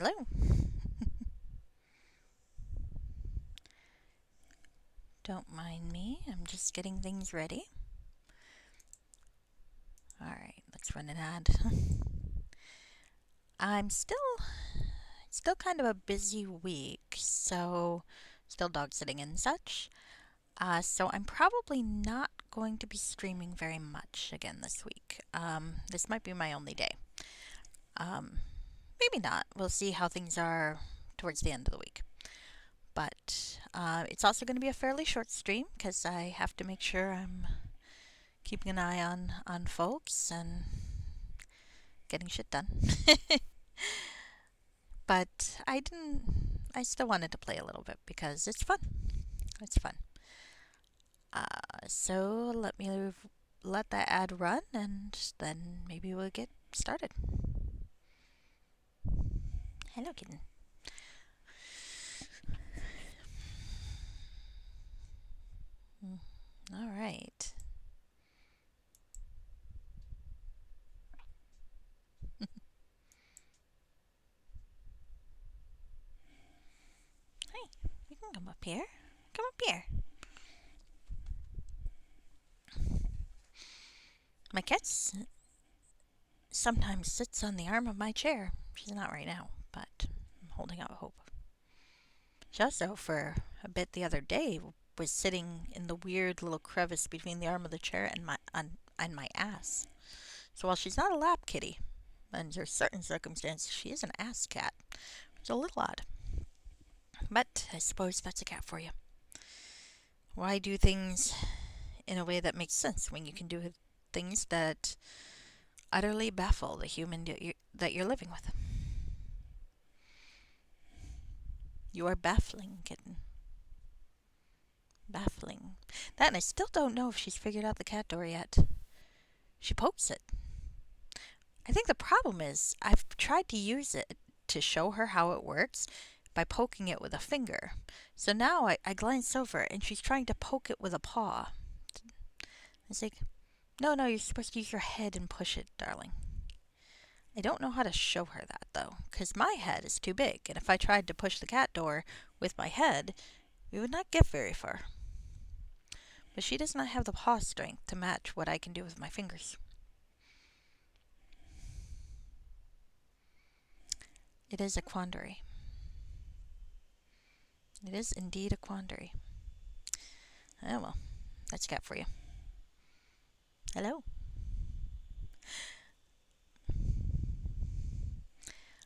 Hello. Don't mind me. I'm just getting things ready. Alright, let's run an ad. I'm still kind of a busy week, so still dog sitting and such. So I'm probably not going to be streaming very much again this week. This might be my only day. Um, Maybe not. We'll see how things are towards the end of the week. But it's also going to be a fairly short stream because I have to make sure I'm keeping an eye on folks and getting shit done. But I still wanted to play a little bit because it's fun. It's fun. So let that ad run and then maybe we'll get started. Hello, kitten. All right. Hi, you can come up here. Come up here. My cat sometimes sits on the arm of my chair. She's not right now, but I'm holding out hope. She also, for a bit the other day, was sitting in the weird little crevice between the arm of the chair and my ass. So while she's not a lap kitty, under certain circumstances she is an ass cat. It's a little odd. But I suppose that's a cat for you. Why do things in a way that makes sense when you can do things that utterly baffle the human that you're living with? You are baffling, kitten. Baffling. That, and I still don't know if she's figured out the cat door yet. She pokes it. I think the problem is I've tried to use it to show her how it works by poking it with a finger. So now I glance over and she's trying to poke it with a paw. It's like, no, you're supposed to use your head and push it, darling. I don't know how to show her that though, because my head is too big, and if I tried to push the cat door with my head, we would not get very far. But she does not have the paw strength to match what I can do with my fingers. It is a quandary. It is indeed a quandary. Oh well, that's a cat for you. Hello.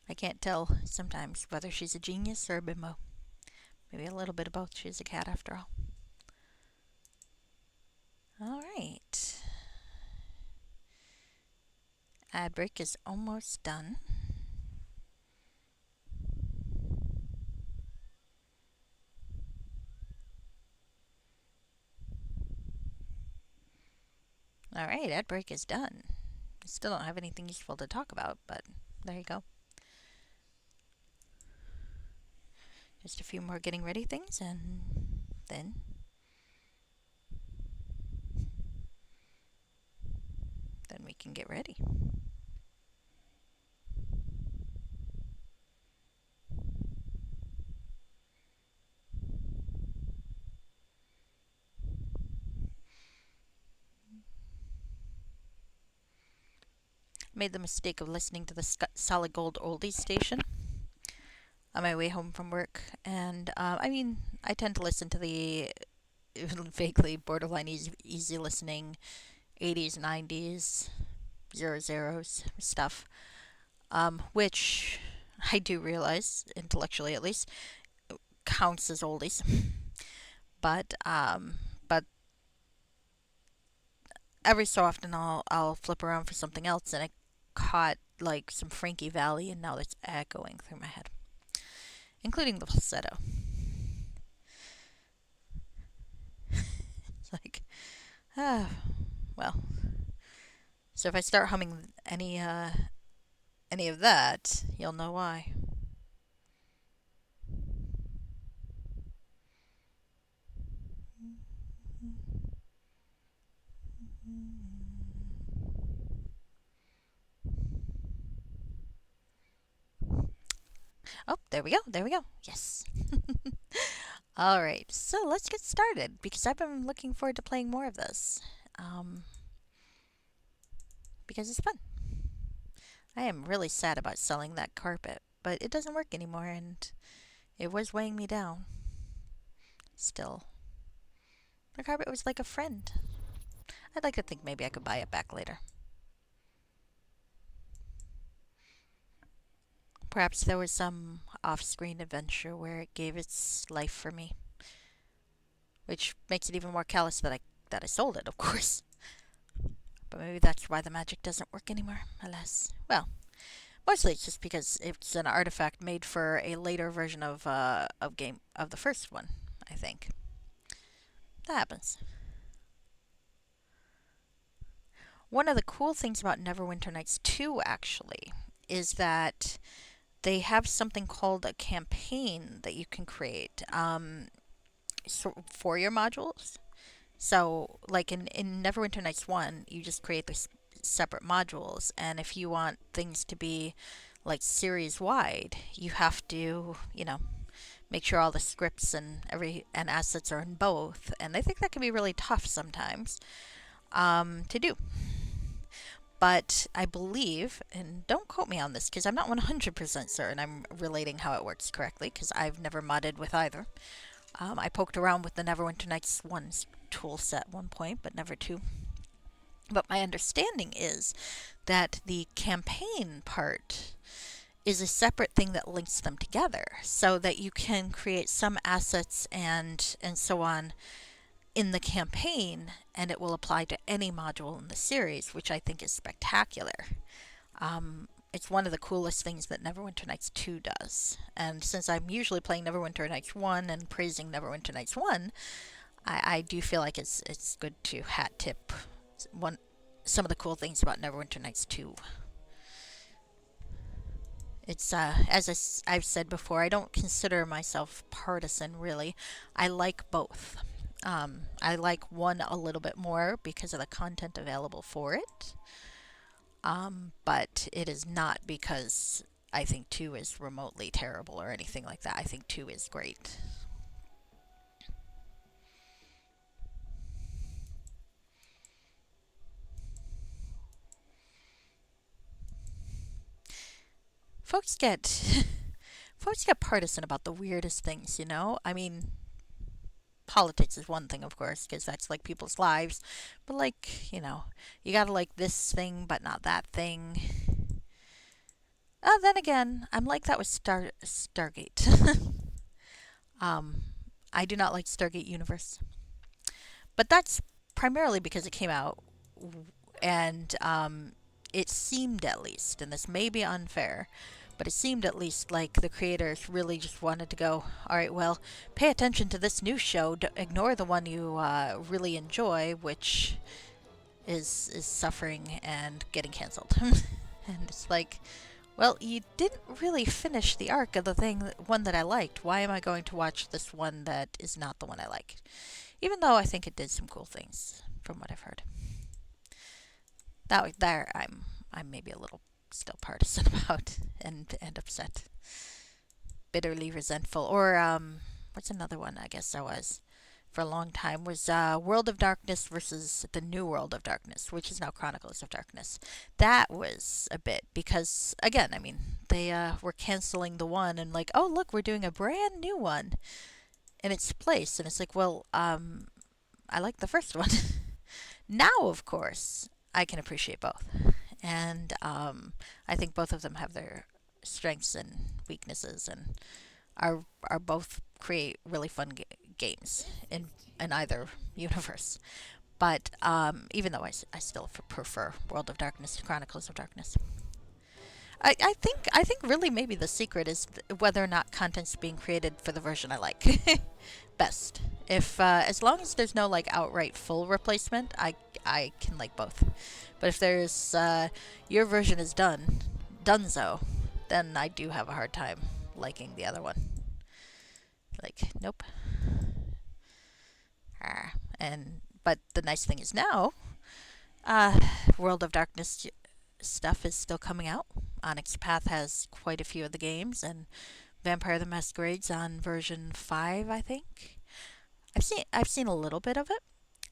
I can't tell sometimes whether she's a genius or a bimbo. Maybe a little bit of both. She's a cat after all. Alright. Ad break is almost done. Alright, ad break is done. I still don't have anything useful to talk about, but there you go. Just a few more getting ready things, and then we can get ready. Made the mistake of listening to the Solid Gold Oldies station on my way home from work, and I tend to listen to the vaguely borderline easy listening 80s, 90s, 00s stuff, which I do realize, intellectually at least, counts as oldies. But every so often I'll flip around for something else, and I caught like some Frankie Valli, and now it's echoing through my head, including the falsetto. It's like, well. So if I start humming any of that, you'll know why. Oh, there we go. There we go. Yes. All right. So let's get started because I've been looking forward to playing more of this. Um, because it's fun. I am really sad about selling that carpet, but it doesn't work anymore and it was weighing me down. Still, the carpet was like a friend. I'd like to think maybe I could buy it back later. Perhaps there was some off screen adventure where it gave its life for me, which makes it even more callous that I sold it, of course. But maybe that's why the magic doesn't work anymore, alas. Well, mostly it's just because it's an artifact made for a later version of the first one, I think. That happens. One of the cool things about Neverwinter Nights 2 actually is that they have something called a campaign that you can create for your modules. So, like in Neverwinter Nights 1, you just create these separate modules, and if you want things to be like series wide, you have to, make sure all the scripts and assets are in both. And I think that can be really tough sometimes to do. But I believe, and don't quote me on this because I'm not 100% certain I'm relating how it works correctly because I've never modded with either. I poked around with the Neverwinter Nights 1's tool set at one point, but never 2. But my understanding is that the campaign part is a separate thing that links them together so that you can create some assets and so on in the campaign and it will apply to any module in the series, which I think is spectacular. It's one of the coolest things that Neverwinter Nights 2 does. And since I'm usually playing Neverwinter Nights 1 and praising Neverwinter Nights 1, I do feel like it's good to hat tip some of the cool things about Neverwinter Nights 2. It's as I've said before, I don't consider myself partisan really. I like both. I like one a little bit more because of the content available for it. But it is not because I think 2 is remotely terrible or anything like that. I think 2 is great. Folks get folks get partisan about the weirdest things, you know? I mean, politics is one thing, of course, because that's like people's lives. But, like, you gotta like this thing, but not that thing. Then again, I'm like that with Stargate. um, I do not like Stargate Universe. But that's primarily because it came out and it seemed at least, and this may be unfair, but it seemed at least like the creators really just wanted to go, all right, well, pay attention to this new show, ignore the one you really enjoy, which is suffering and getting canceled. And it's like, well, you didn't really finish the arc of the one that I liked. Why am I going to watch this one that is not the one I like? Even though I think it did some cool things, from what I've heard. That there, I'm maybe a little still partisan about and upset, bitterly resentful. Or what's another one? I guess I was for a long time was World of Darkness versus the New World of Darkness, which is now Chronicles of Darkness. That was a bit because again, I mean, they were canceling the one and like, oh look, we're doing a brand new one in its place, and it's like, well, I like the first one. Now, of course, I can appreciate both, and I think both of them have their strengths and weaknesses, and are both create really fun games in either universe. But even though I still prefer World of Darkness to Chronicles of Darkness. I think really maybe the secret is whether or not content's being created for the version I like best. If as long as there's no like outright full replacement, I can like both. But if there's your version is done so, then I do have a hard time liking the other one. Like nope. And but the nice thing is now, uh, World of Darkness stuff is still coming out. Onyx Path has quite a few of the games, and Vampire the Masquerade's on version 5, I think. I've seen a little bit of it.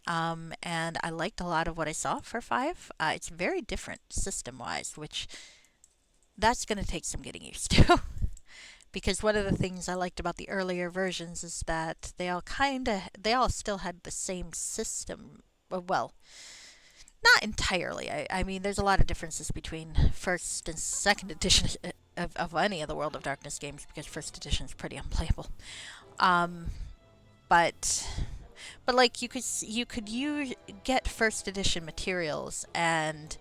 And I liked a lot of what I saw for 5. It's very different system wise, which that's going to take some getting used to. Because one of the things I liked about the earlier versions is that they all still had the same system. Well, not entirely. I mean, there's a lot of differences between first and second edition of any of the World of Darkness games because first edition is pretty unplayable. Um, but like you could get first edition materials, and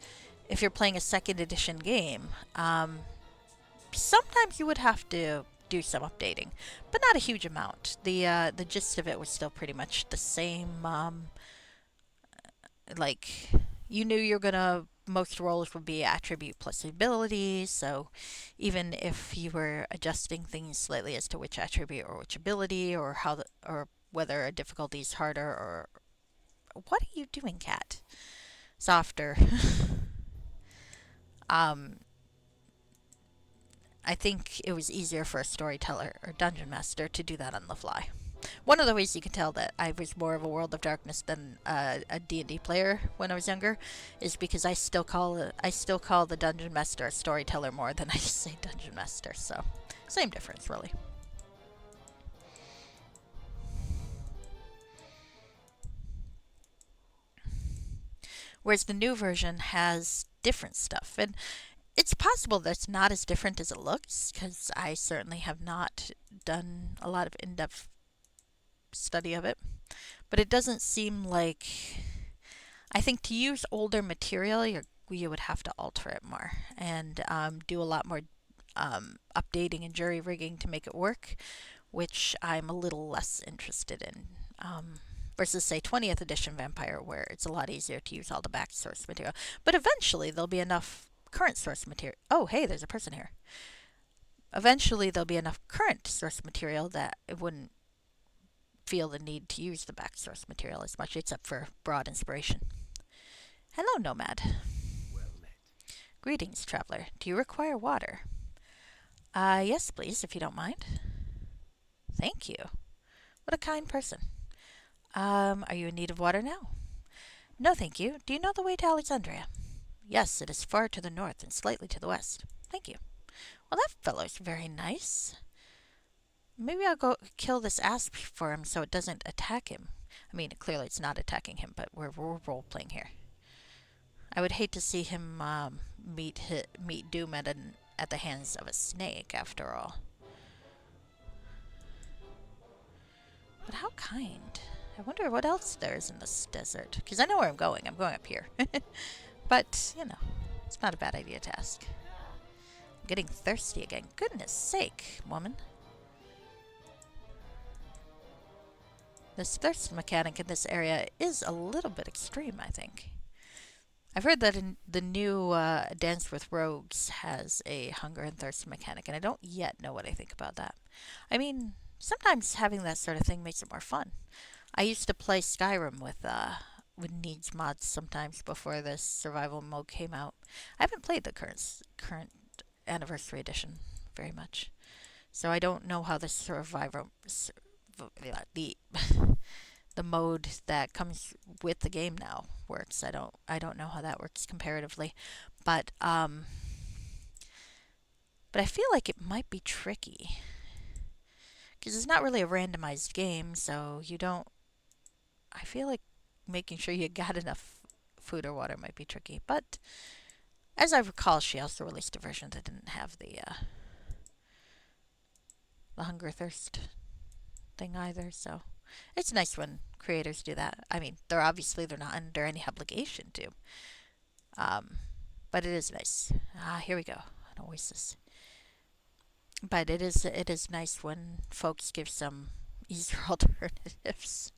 if you're playing a second edition game, sometimes you would have to do some updating, but not a huge amount. The gist of it was still pretty much the same. Like you knew you're gonna most roles would be attribute plus ability, so even if you were adjusting things slightly as to which attribute or which ability or or whether a difficulty is harder or what are you doing, cat? Softer. um, I think it was easier for a storyteller or dungeon master to do that on the fly. One of the ways you can tell that I was more of a World of Darkness than a D&D player when I was younger is because I still call the dungeon master a storyteller more than I say dungeon master. So, same difference really. Whereas the new version has different stuff, and it's possible that it's not as different as it looks because I certainly have not done a lot of in-depth study of it. But it doesn't seem like I think to use older material, you would have to alter it more and do a lot more updating and jury rigging to make it work, which I'm a little less interested in. Versus, say, 20th edition Vampire, where it's a lot easier to use all the back source material. But eventually, there'll be enough current source material. Oh, hey, there's a person here. Eventually, there'll be enough current source material that it wouldn't feel the need to use the back source material as much, except for broad inspiration. Hello, Nomad. Greetings, traveler. Do you require water? Yes, please, if you don't mind. Thank you. What a kind person. Are you in need of water now? No, thank you. Do you know the way to Alexandria? Yes, it is far to the north and slightly to the west. Thank you. Well, that fellow's very nice. Maybe I'll go kill this asp for him so it doesn't attack him. I mean, clearly it's not attacking him, but we're role playing here. I would hate to see him meet doom at the hands of a snake, after all. But how kind. I wonder what else there is in this desert. Because I know where I'm going. I'm going up here. But, it's not a bad idea to ask. I'm getting thirsty again. Goodness sake, woman. This thirst mechanic in this area is a little bit extreme, I think. I've heard that the new Dance with Rogues has a hunger and thirst mechanic, and I don't yet know what I think about that. I mean, sometimes having that sort of thing makes it more fun. I used to play Skyrim with needs mods sometimes before this survival mode came out. I haven't played the current anniversary edition very much, so I don't know how the the the mode that comes with the game now works. I don't know how that works comparatively, but I feel like it might be tricky because it's not really a randomized game, so you don't. I feel like making sure you got enough food or water might be tricky, but as I recall, she also released a version that didn't have the hunger thirst thing either. So it's nice when creators do that. I mean, they're not under any obligation to, um, but it is nice. Here we go, an oasis. But it is nice when folks give some easier alternatives.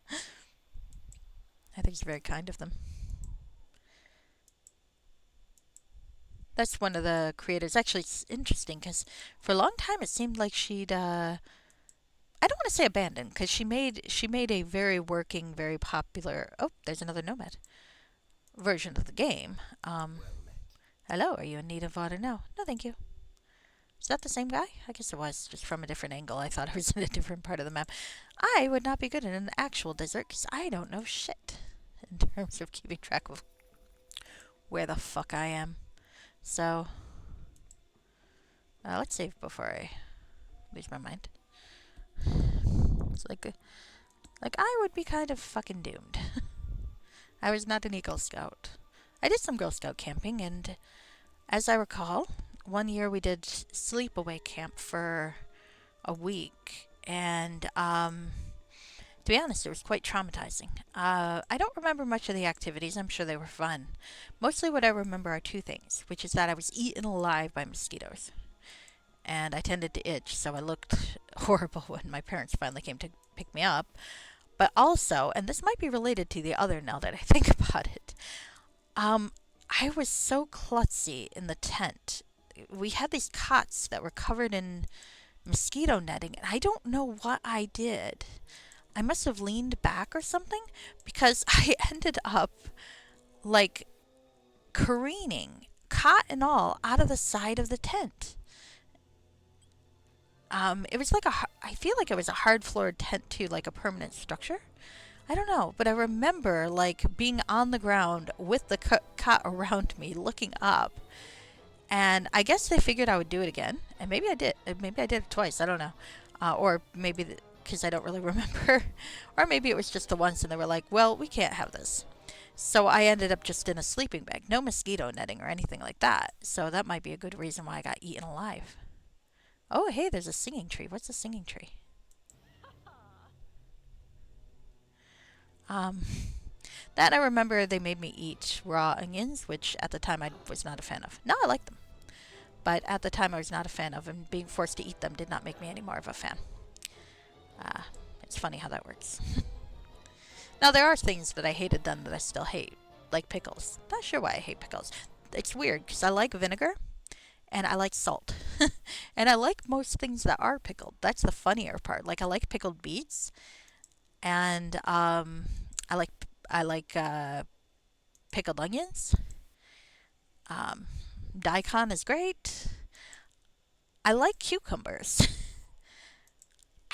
I think it's very kind of them. That's one of the creators. Actually, it's interesting because for a long time it seemed like she'd I don't want to say abandoned because she made a very working, very popular. Oh, there's another nomad version of the game. Hello, are you in need of water now? No, thank you. Is that the same guy? I guess it was, just from a different angle. I thought I was in a different part of the map. I would not be good in an actual desert because I don't know shit in terms of keeping track of where the fuck I am. So, let's save before I lose my mind. It's like I would be kind of fucking doomed. I was not an Eagle Scout. I did some Girl Scout camping, and as I recall, one year we did sleepaway camp for a week, and to be honest, it was quite traumatizing. I don't remember much of the activities. I'm sure they were fun. Mostly what I remember are two things, which is that I was eaten alive by mosquitoes. And I tended to itch, so I looked horrible when my parents finally came to pick me up. But also, and this might be related to the other now that I think about it, um, I was so klutzy in the tent. We had these cots that were covered in mosquito netting, and I don't know what I did. I must have leaned back or something because I ended up like careening, cot and all, out of the side of the tent. It was like I feel like it was a hard floored tent too, like a permanent structure. I don't know, but I remember like being on the ground with the cot around me, looking up, and I guess they figured I would do it again, and maybe I did. Maybe I did it twice. I don't know, or maybe because I don't really remember, or maybe it was just the once, and they were like, "Well, we can't have this." So I ended up just in a sleeping bag, no mosquito netting or anything like that. So that might be a good reason why I got eaten alive. Oh, hey, there's a singing tree. What's a singing tree? Um, that I remember they made me eat raw onions, which at the time I was not a fan of. Now I like them, but at the time I was not a fan of, and being forced to eat them did not make me any more of a fan. Uh, it's funny how that works. Now there are things that I hated then that I still hate, like pickles. Not sure why I hate pickles. It's weird because I like vinegar and I like salt. And I like most things that are pickled. That's the funnier part. Like I like pickled beets and I like I like pickled onions. Um, daikon is great. I like cucumbers.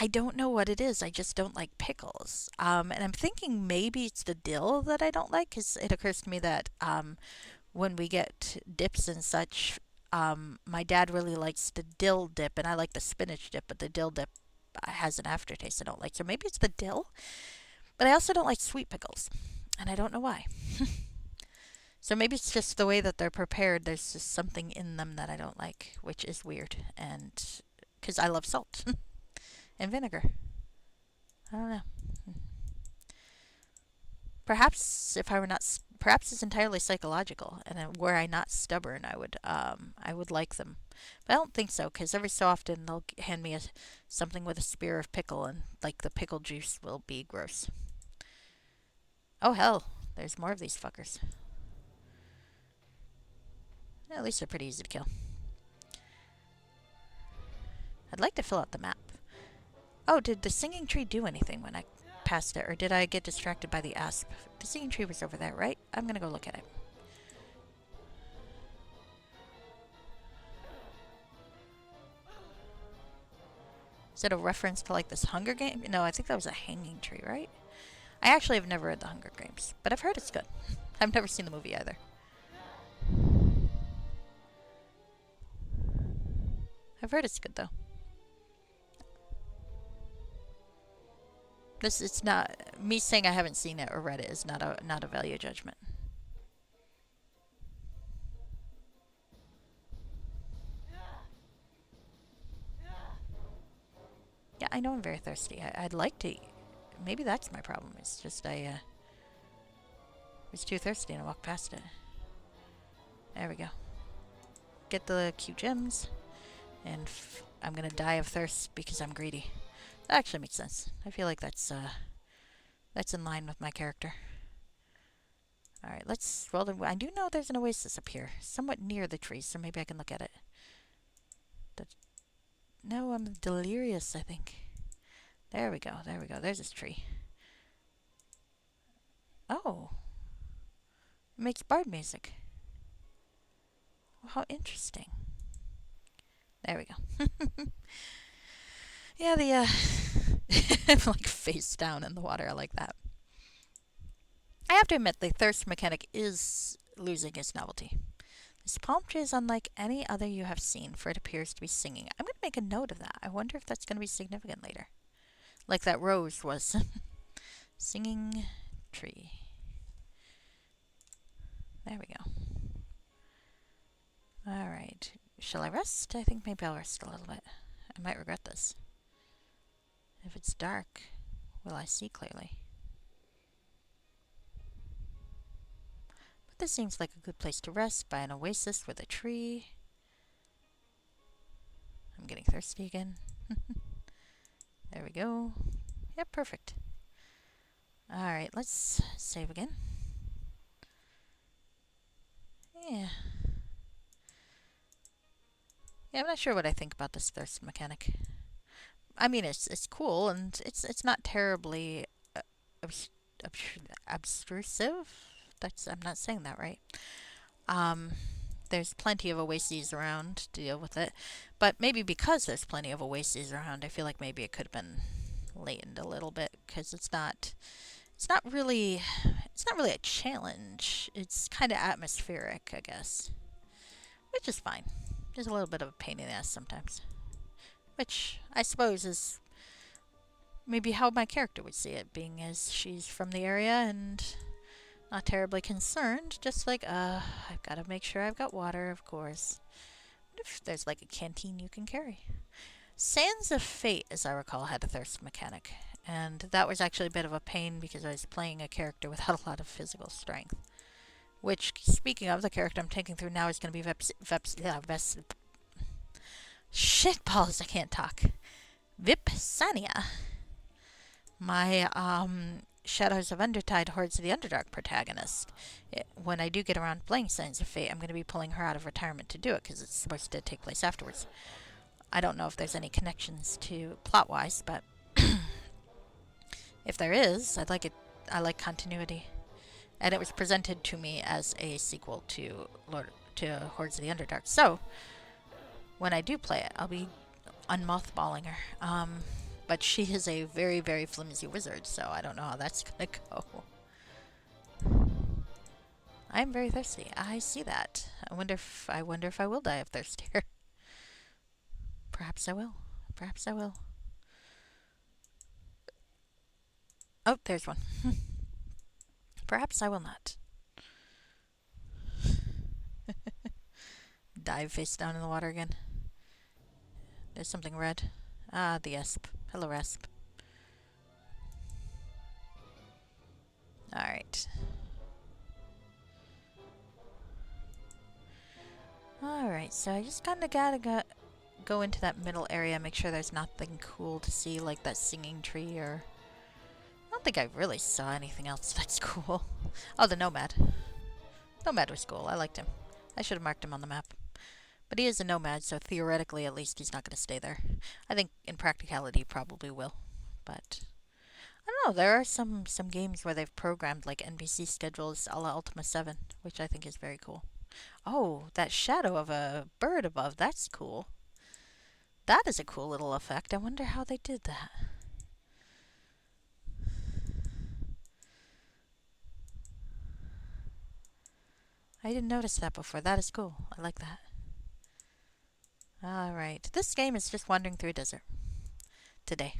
I don't know what it is. I just don't like pickles. And I'm thinking maybe it's the dill that I don't like because it occurs to me that when we get dips and such, my dad really likes the dill dip and I like the spinach dip, but the dill dip has an aftertaste I don't like. So maybe it's the dill. But I also don't like sweet pickles. And I don't know why. So maybe it's just the way that they're prepared. There's just something in them that I don't like, which is weird. And because I love salt and vinegar. I don't know. Perhaps if I were not, perhaps it's entirely psychological, and were I not stubborn, I would like them. But I don't think so, because every so often they'll hand me something with a spear of pickle, and like the pickle juice will be gross. Oh hell, there's more of these fuckers. At least they're pretty easy to kill. I'd like to fill out the map. Oh, did the singing tree do anything when I passed it, or did I get distracted by the asp? The singing tree was over there, right? I'm gonna go look at it. Is it a reference to like this Hunger Game? No, I think that was a hanging tree, right? I actually have never read the Hunger Games, but I've heard it's good. I've never seen the movie either. I've heard it's good though. This it's not me saying I haven't seen it or read it is not a value judgment. Yeah, I know I'm very thirsty. I'd like to. Maybe that's my problem. It's just I was too thirsty and I walked past it. There we go. Get the cute gems, and I'm gonna die of thirst because I'm greedy. That actually makes sense. I feel like that's in line with my character. All right, let's roll. I do know there's an oasis up here, somewhat near the trees, so maybe I can look at it. No, I'm delirious. I think. There we go. There we go. There's this tree. Oh, it makes bard music. Well, how interesting. There we go. Yeah, the like face down in the water. I like that. I have to admit, the thirst mechanic is losing its novelty. This palm tree is unlike any other you have seen, for it appears to be singing. I'm going to make a note of that. I wonder if that's going to be significant later. Like that rose was. Singing tree. There we go. Alright. Shall I rest? I think maybe I'll rest a little bit. I might regret this. If it's dark, will I see clearly? But this seems like a good place to rest, by an oasis with a tree. I'm getting thirsty again. There we go. Yep, perfect. Alright, let's save again. Yeah. Yeah, I'm not sure what I think about this thirst mechanic. I mean, it's cool, and it's not terribly obs- obtrusive. I'm not saying that right. Um, there's plenty of oases around to deal with it, but maybe because there's plenty of oases around, I feel like maybe it could have been lightened a little bit, because it's not really a challenge. It's kind of atmospheric, I guess, which is fine. There's a little bit of a pain in the ass sometimes, which I suppose is maybe how my character would see it, being as she's from the area and not terribly concerned. Just like, I've got to make sure I've got water, of course. What if there's like a canteen you can carry? Sands of Fate, as I recall, had a thirst mechanic, and that was actually a bit of a pain because I was playing a character without a lot of physical strength. Which, speaking of, the character I'm taking through now is going to be Shitballs, I can't talk. Vipsania. My, Shadows of Undertide Hordes of the Underdark protagonist. When I do get around playing Sands of Fate, I'm going to be pulling her out of retirement to do it, because it's supposed to take place afterwards. I don't know if there's any connections to plot-wise, but if there is, I'd like it. I like continuity. And it was presented to me as a sequel to Hordes of the Underdark. So, when I do play it, I'll be unmothballing her. But she is a very, very flimsy wizard, so I don't know how that's gonna go. I'm very thirsty. I see that. I wonder if I will die of thirst here. Perhaps I will. Perhaps I will. Oh, there's one. Perhaps I will not. Dive face down in the water again. There's something red. Ah, the Esp. Hello, Esp. Alright. Alright, so I just kinda gotta go into that middle area, make sure there's nothing cool to see, like that singing tree, or... I don't think I really saw anything else that's cool. Oh, the Nomad. Nomad was cool. I liked him. I should have marked him on the map. But he is a nomad, so theoretically, at least, he's not going to stay there. I think, in practicality, he probably will. But, I don't know, there are some games where they've programmed, like, NPC schedules a la Ultima 7, which I think is very cool. Oh, that shadow of a bird above, that's cool. That is a cool little effect. I wonder how they did that. I didn't notice that before. That is cool. I like that. Alright. This game is just wandering through a desert. Today.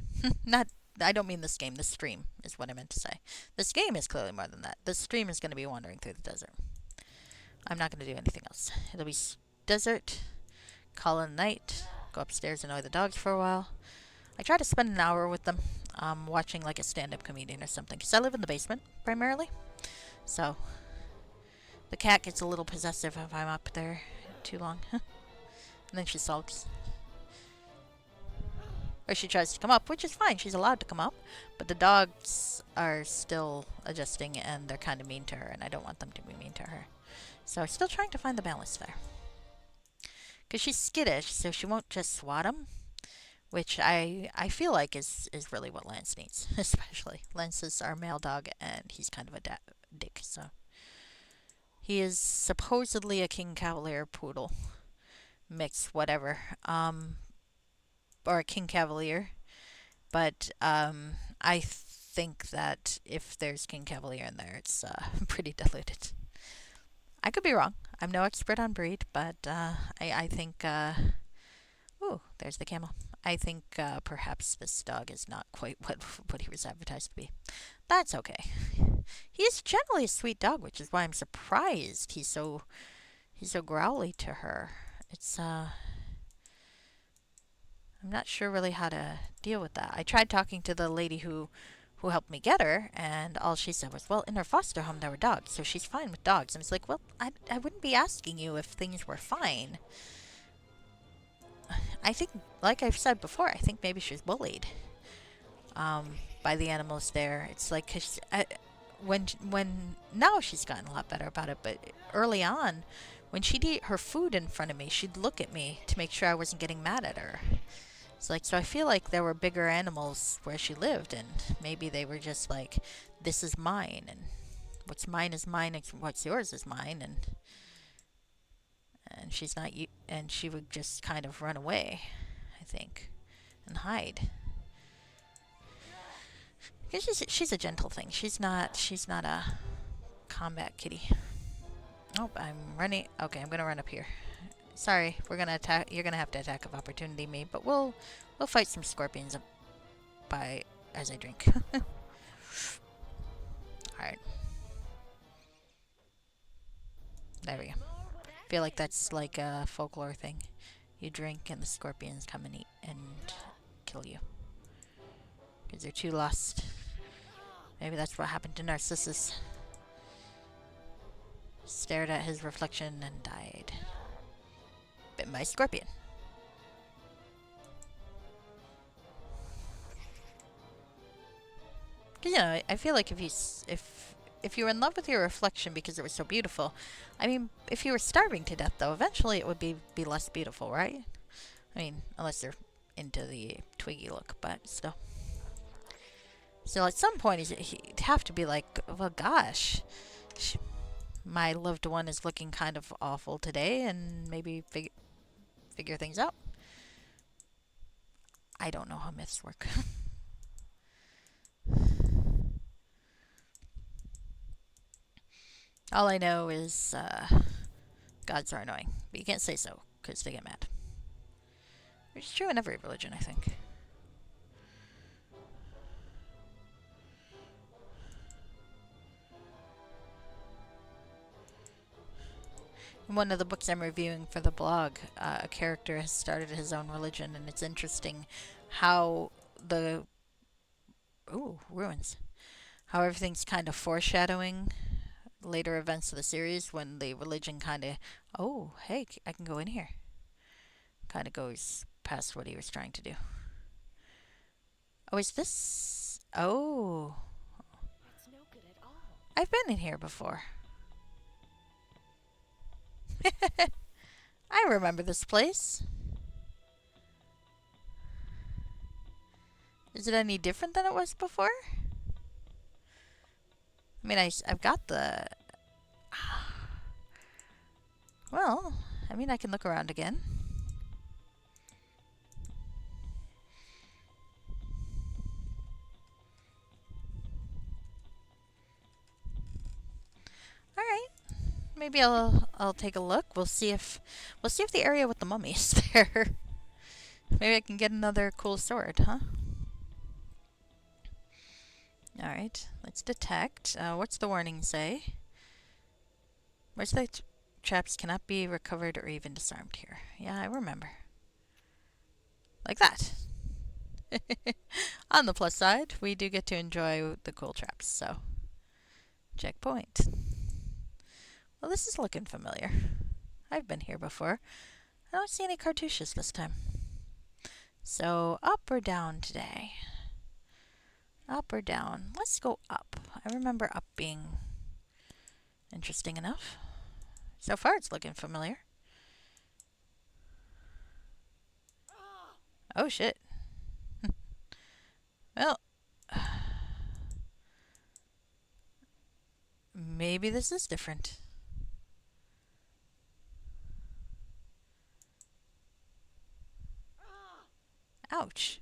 Not, I don't mean this game. This stream is what I meant to say. This game is clearly more than that. This stream is going to be wandering through the desert. I'm not going to do anything else. It'll be desert, call in the night, go upstairs and annoy the dogs for a while. I try to spend an hour with them, watching like a stand-up comedian or something, because I live in the basement, primarily. So, the cat gets a little possessive if I'm up there too long. And then she sulks. Or she tries to come up, which is fine. She's allowed to come up. But the dogs are still adjusting, and they're kind of mean to her, and I don't want them to be mean to her. So I'm still trying to find the balance there. Because she's skittish, so she won't just swat him. Which I feel like is really what Lance needs, especially. Lance is our male dog, and he's kind of a dick, so... He is supposedly a King Cavalier poodle, mix, whatever, or a king cavalier. But I think that if there's king cavalier in there, it's pretty diluted. I could be wrong. I'm no expert on breed, but I think. Ooh, there's the camel. I think perhaps this dog is not quite what he was advertised to be. That's okay. He's generally a sweet dog, which is why I'm surprised he's so growly to her. It's I'm not sure really how to deal with that. I tried talking to the lady who helped me get her, and all she said was, "Well, in her foster home there were dogs, so she's fine with dogs." And I was like, "Well, I wouldn't be asking you if things were fine." I think, like I've said before, I think maybe she was bullied by the animals there. It's like 'cause when now she's gotten a lot better about it, but early on, when she'd eat her food in front of me, she'd look at me to make sure I wasn't getting mad at her. It's like, so I feel like there were bigger animals where she lived, and maybe they were just like, this is mine, and what's mine is mine, and what's yours is mine, and she's not you, and she would just kind of run away, I think, and hide. Because she's a gentle thing. She's not a combat kitty. Oh, I'm running. Okay, I'm gonna run up here. Sorry, we're gonna attack. You're gonna have to attack of opportunity me, but we'll fight some scorpions by as I drink. All right, there we go. Feel like that's like a folklore thing. You drink and the scorpions come and eat and kill you because they're too lost. Maybe that's what happened to Narcissus. Stared at his reflection and died. Bitten by a scorpion. Cause, I feel like if you were in love with your reflection because it was so beautiful, I mean, if you were starving to death though, eventually it would be less beautiful, right? I mean, unless they're into the twiggy look, but still. So at some point he'd have to be like, well, gosh, my loved one is looking kind of awful today, and maybe figure things out. I don't know how myths work. All I know is gods are annoying, but you can't say so because they get mad. Which is true in every religion, I think. In one of the books I'm reviewing for the blog, a character has started his own religion, and it's interesting how the ruins, how everything's kind of foreshadowing later events of the series when the religion kind of, oh, hey, I can go in here, kind of goes past what he was trying to do. Oh, is this? Oh, I've been in here before. I remember this place. Is it any different than it was before? I mean, I've got the. Well, I mean, I can look around again. All right. Maybe I'll take a look. We'll see if the area with the mummy is there. Maybe I can get another cool sword, huh? All right. Let's detect. What's the warning say? Where's the traps cannot be recovered or even disarmed here. Yeah, I remember. Like that. On the plus side, we do get to enjoy the cool traps, so checkpoint. Well, this is looking familiar. I've been here before. I don't see any cartouches this time. So, up or down today? Up or down? Let's go up. I remember up being interesting enough. So far, it's looking familiar. Oh, shit. Well, maybe this is different. Ouch.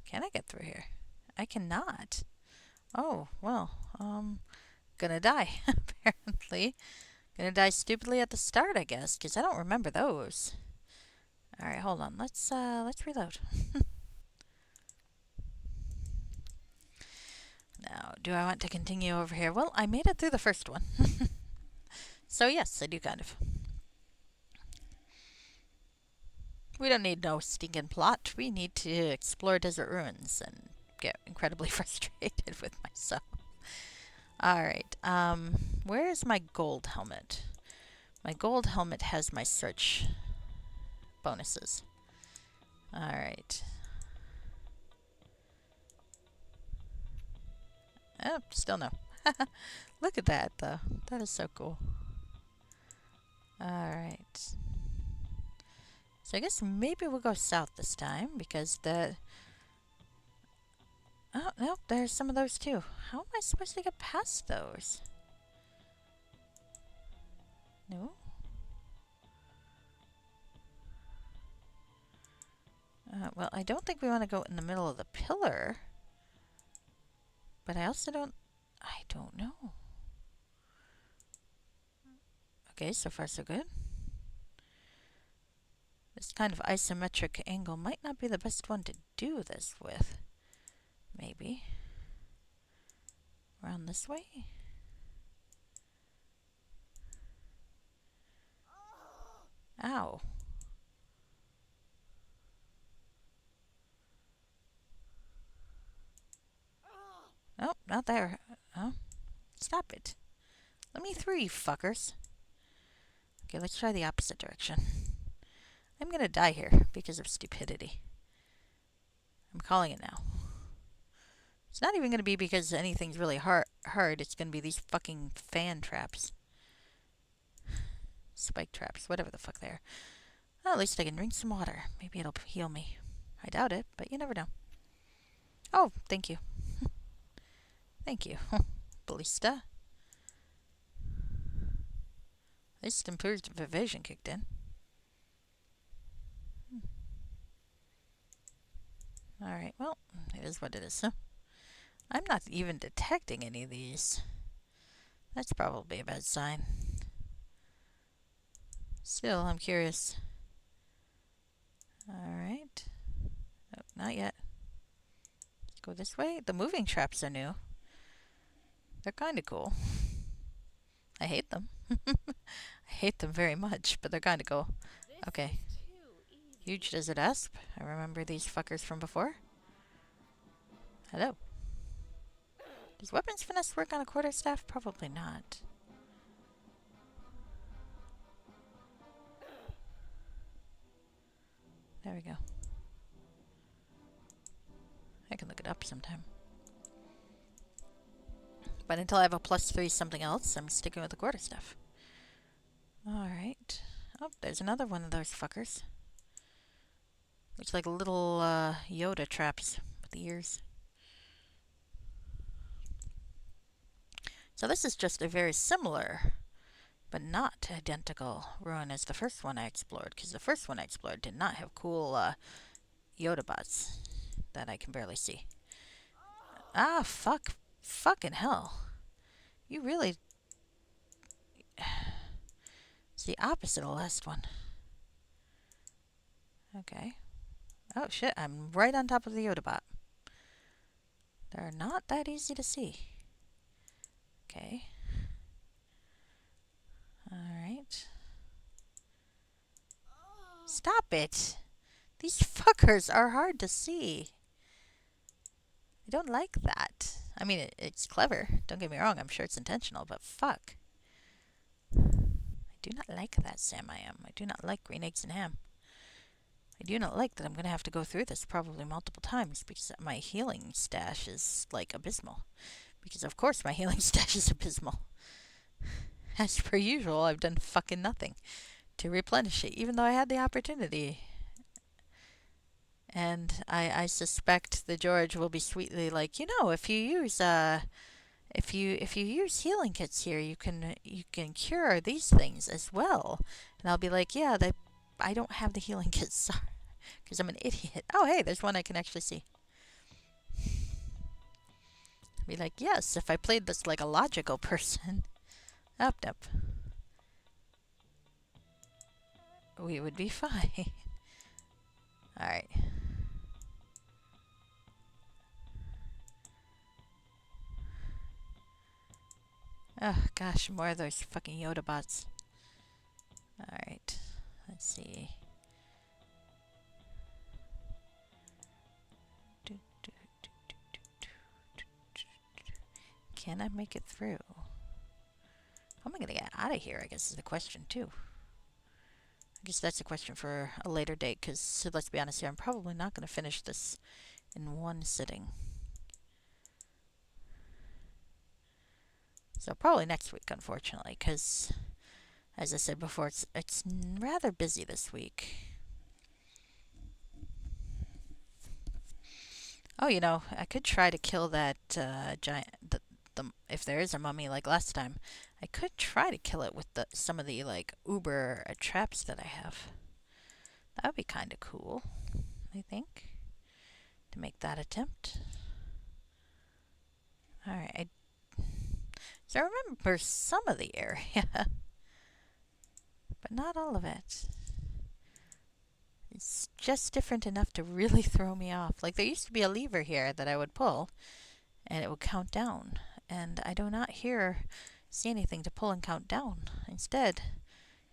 Can I get through here? I cannot. Oh, well, gonna die, apparently. Gonna die stupidly at the start, I guess, because I don't remember those. Alright, hold on. Let's reload. Now, do I want to continue over here? Well, I made it through the first one. So, yes, I do kind of. We don't need no stinking plot. We need to explore desert ruins and get incredibly frustrated with myself. Alright, where is my gold helmet? My gold helmet has my search bonuses. Alright. Oh, still no. Look at that, though. That is so cool. Alright. So I guess maybe we'll go south this time, because the... Oh, no, there's some of those too. How am I supposed to get past those? No? Well, I don't think we want to go in the middle of the pillar. But I also don't... I don't know. Okay, so far so good. This kind of isometric angle might not be the best one to do this with. Maybe. Around this way? Ow. Nope, not there. Oh, stop it. Let me through, you fuckers. Okay, let's try the opposite direction. I'm gonna die here because of stupidity. I'm calling it now. It's not even gonna be because anything's really hard. It's gonna be these fucking fan traps. Spike traps, whatever the fuck they are. Well, at least I can drink some water. Maybe it'll heal me. I doubt it, but you never know. Oh, thank you. Thank you, Ballista. At least improved evasion kicked in. Alright, well, it is what it is. So, I'm not even detecting any of these. That's probably a bad sign. Still, I'm curious. Alright. Oh, not yet. Let's go this way. The moving traps are new. They're kind of cool. I hate them. I hate them very much, but they're kind of cool. Okay. Huge desert asp. I remember these fuckers from before. Hello. Does weapons finesse work on a quarterstaff? Probably not. There we go. I can look it up sometime. But until I have a +3 something else, I'm sticking with the quarterstaff. Alright. Oh, there's another one of those fuckers. Looks like little Yoda traps with the ears. So this is just a very similar, but not identical ruin as the first one I explored, because the first one I explored did not have cool Yoda bots that I can barely see. Ah, fuck. Fucking hell. You really... It's the opposite of the last one. Okay. Oh shit, I'm right on top of the Yoda bot. They're not that easy to see. Okay. Alright. Stop it! These fuckers are hard to see. I don't like that. I mean, it's clever. Don't get me wrong, I'm sure it's intentional, but fuck. I do not like that, Sam I am. I do not like green eggs and ham. I do not like that I'm going to have to go through this probably multiple times because my healing stash is, like, abysmal. Because, of course, my healing stash is abysmal. As per usual, I've done fucking nothing to replenish it, even though I had the opportunity. And I suspect the George will be sweetly like, you know, if you use healing kits here, you can cure these things as well. And I'll be like, yeah, I don't have the healing kit. Sorry. Because I'm an idiot. Oh, hey, there's one I can actually see. Be like, yes, if I played this like a logical person. Up, up. We would be fine. Alright. Oh, gosh, more of those fucking Yoda bots. Alright. Let's see. Can I make it through? How am I going to get out of here, I guess, is the question, too. I guess that's a question for a later date, because, so let's be honest here, I'm probably not going to finish this in one sitting. So probably next week, unfortunately, because, as I said before, it's rather busy this week. Oh, you know, I could try to kill that giant, if there is a mummy like last time, I could try to kill it with some of the like uber traps that I have. That would be kind of cool, I think, to make that attempt. Alright, so I remember some of the area, but not all of it. It's just different enough to really throw me off. Like, there used to be a lever here that I would pull, and it would count down. And I do not see anything to pull and count down. Instead,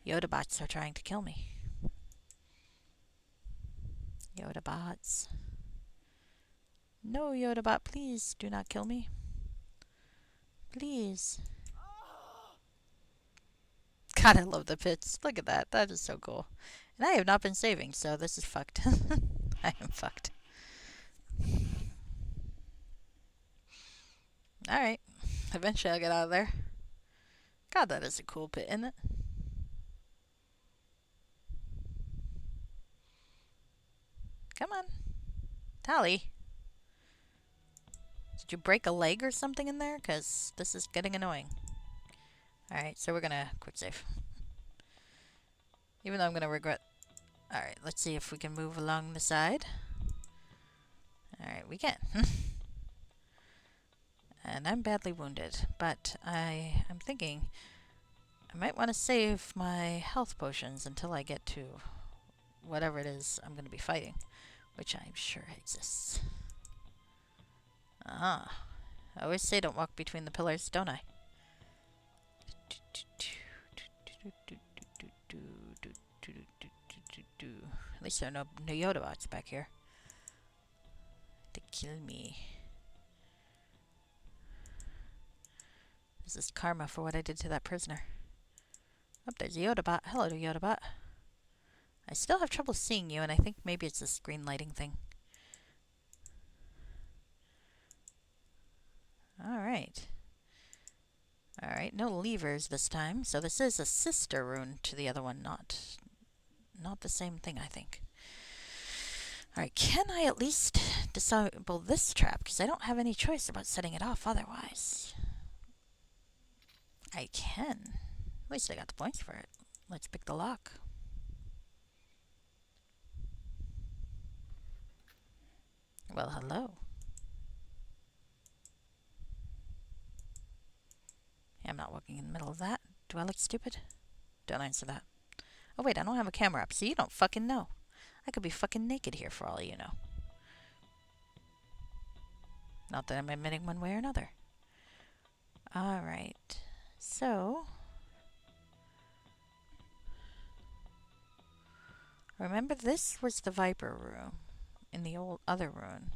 Yoda bots are trying to kill me. Yoda bots. No, Yoda bot, please do not kill me. Please. God, I love the pits. Look at that. That is so cool. And I have not been saving, so this is fucked. I am fucked. Alright. Eventually I'll get out of there. God, that is a cool pit, isn't it? Come on. Tally. Did you break a leg or something in there? Because this is getting annoying. Alright, so we're gonna quick save. Even though I'm gonna regret... Alright, let's see if we can move along the side. Alright, we can. And I'm badly wounded, but I'm thinking I might want to save my health potions until I get to whatever it is I'm going to be fighting, which I'm sure exists. I always say don't walk between the pillars, don't I? At least there are no Yoda bots back here to kill me. This is karma for what I did to that prisoner. Oh, there's a Yoda bot. Hello, Yoda bot. I still have trouble seeing you, and I think maybe it's the screen lighting thing. Alright. Alright, no levers this time. So this is a sister rune to the other one, not the same thing, I think. Alright, can I at least disable this trap? Because I don't have any choice about setting it off otherwise. I can. At least I got the points for it. Let's pick the lock. Well, hello. I'm not walking in the middle of that. Do I look stupid? Don't answer that. Oh wait, I don't have a camera up, so you don't fucking know. I could be fucking naked here for all you know. Not that I'm admitting one way or another. Alright. So... remember, this was the Viper room in the old other room.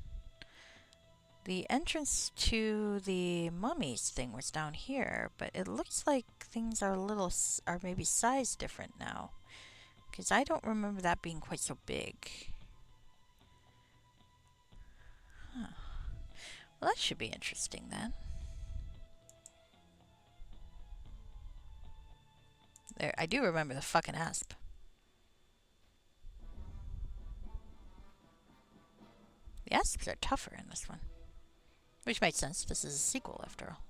The entrance to the mummies thing was down here, but it looks like things are are maybe size different now. Because I don't remember that being quite so big. Huh. Well, that should be interesting then. There, I do remember the fucking asp. The asps are tougher in this one. Which makes sense. This is a sequel, after all.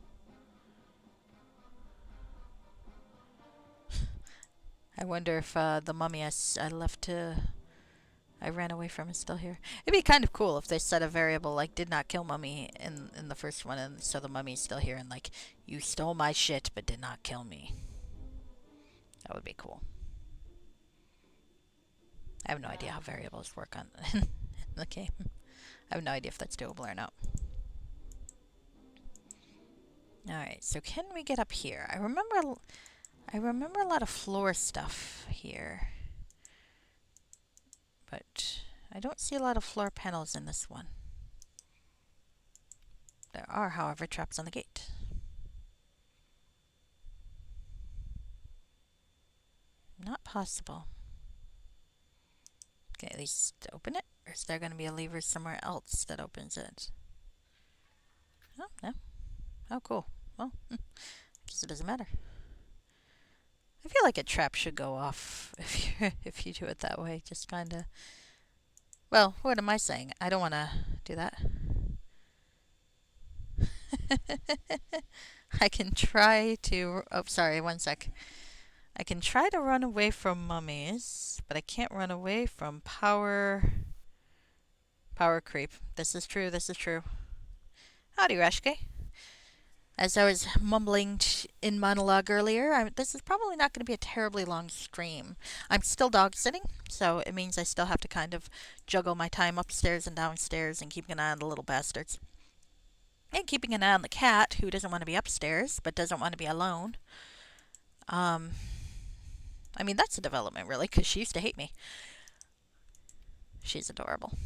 I wonder if the mummy I left to... I ran away from is still here. It'd be kind of cool if they set a variable like did not kill mummy in the first one, and so the mummy's still here, and like, you stole my shit but did not kill me. That would be cool. I have no idea how variables work on in the game. I have no idea if that's doable or not. Alright, so can we get up here? I remember a lot of floor stuff here. But I don't see a lot of floor panels in this one. There are, however, traps on the gate. Not possible. Okay, at least open it. Or is there going to be a lever somewhere else that opens it? Oh, no. Oh, cool. Well, I guess it doesn't matter. I feel like a trap should go off if you do it that way. Just kind of... Well, what am I saying? I don't want to do that. I can try to... Oh, sorry, one sec. I can try to run away from mummies, but I can't run away from power creep. This is true, this is true. Howdy, Rashke. As I was mumbling in monologue earlier, this is probably not going to be a terribly long stream. I'm still dog sitting, so it means I still have to kind of juggle my time upstairs and downstairs and keeping an eye on the little bastards. And keeping an eye on the cat, who doesn't want to be upstairs, but doesn't want to be alone. I mean, that's a development, really, because she used to hate me. She's adorable.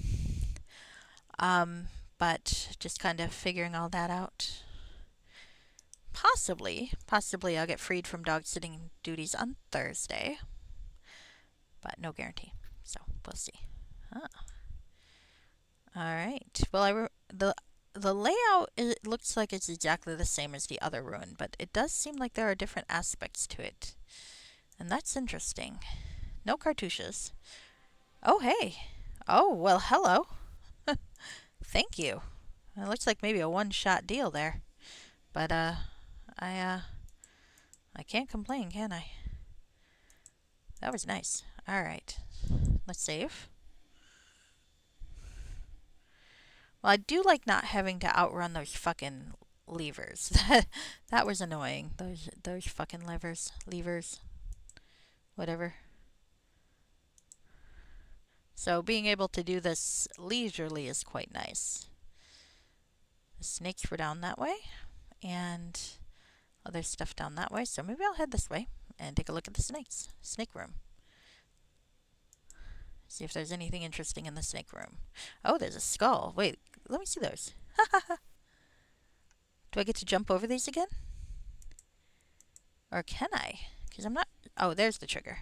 But just kind of figuring all that out. Possibly I'll get freed from dog sitting duties on Thursday. But no guarantee. So, we'll see. Alright. Well, the layout, it looks like it's exactly the same as the other ruin, but it does seem like there are different aspects to it. And that's interesting. No cartouches. Oh, hey. Oh, well, hello. Thank you. It looks like maybe a one-shot deal there. But, I can't complain, can I? That was nice. Alright. Let's save. Well, I do like not having to outrun those fucking levers. That was annoying. Those fucking levers. Whatever. So being able to do this leisurely is quite nice. The snakes were down that way, and other stuff down that way, so maybe I'll head this way and take a look at the snakes. Snake room. See if there's anything interesting in the snake room. Oh, there's a skull. Wait, let me see those. Do I get to jump over these again? Or can I? Because I'm not... Oh, there's the trigger.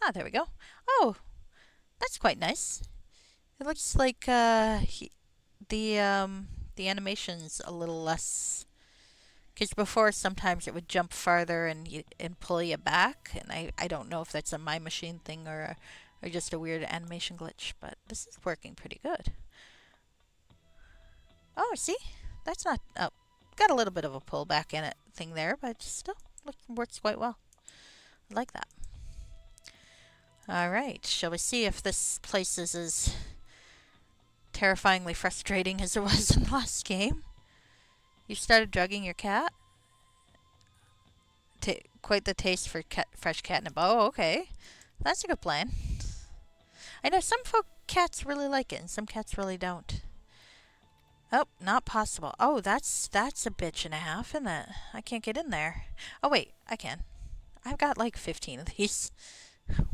Ah, there we go. Oh, that's quite nice. It looks like the animation's a little less... Because before, sometimes it would jump farther and pull you back, and I don't know if that's a My Machine thing or just a weird animation glitch, but this is working pretty good. Oh, see? That's not... Oh, got a little bit of a pullback in it thing there, but still works quite well. I like that. Alright, shall we see if this place is as terrifyingly frustrating as it was in the last game? You started drugging your cat? Quite the taste for fresh catnip. Oh, okay. That's a good plan. I know some cats really like it, and some cats really don't. Oh, not possible. Oh, that's a bitch and a half, isn't it? I can't get in there. Oh, wait, I can. I've got like 15 of these.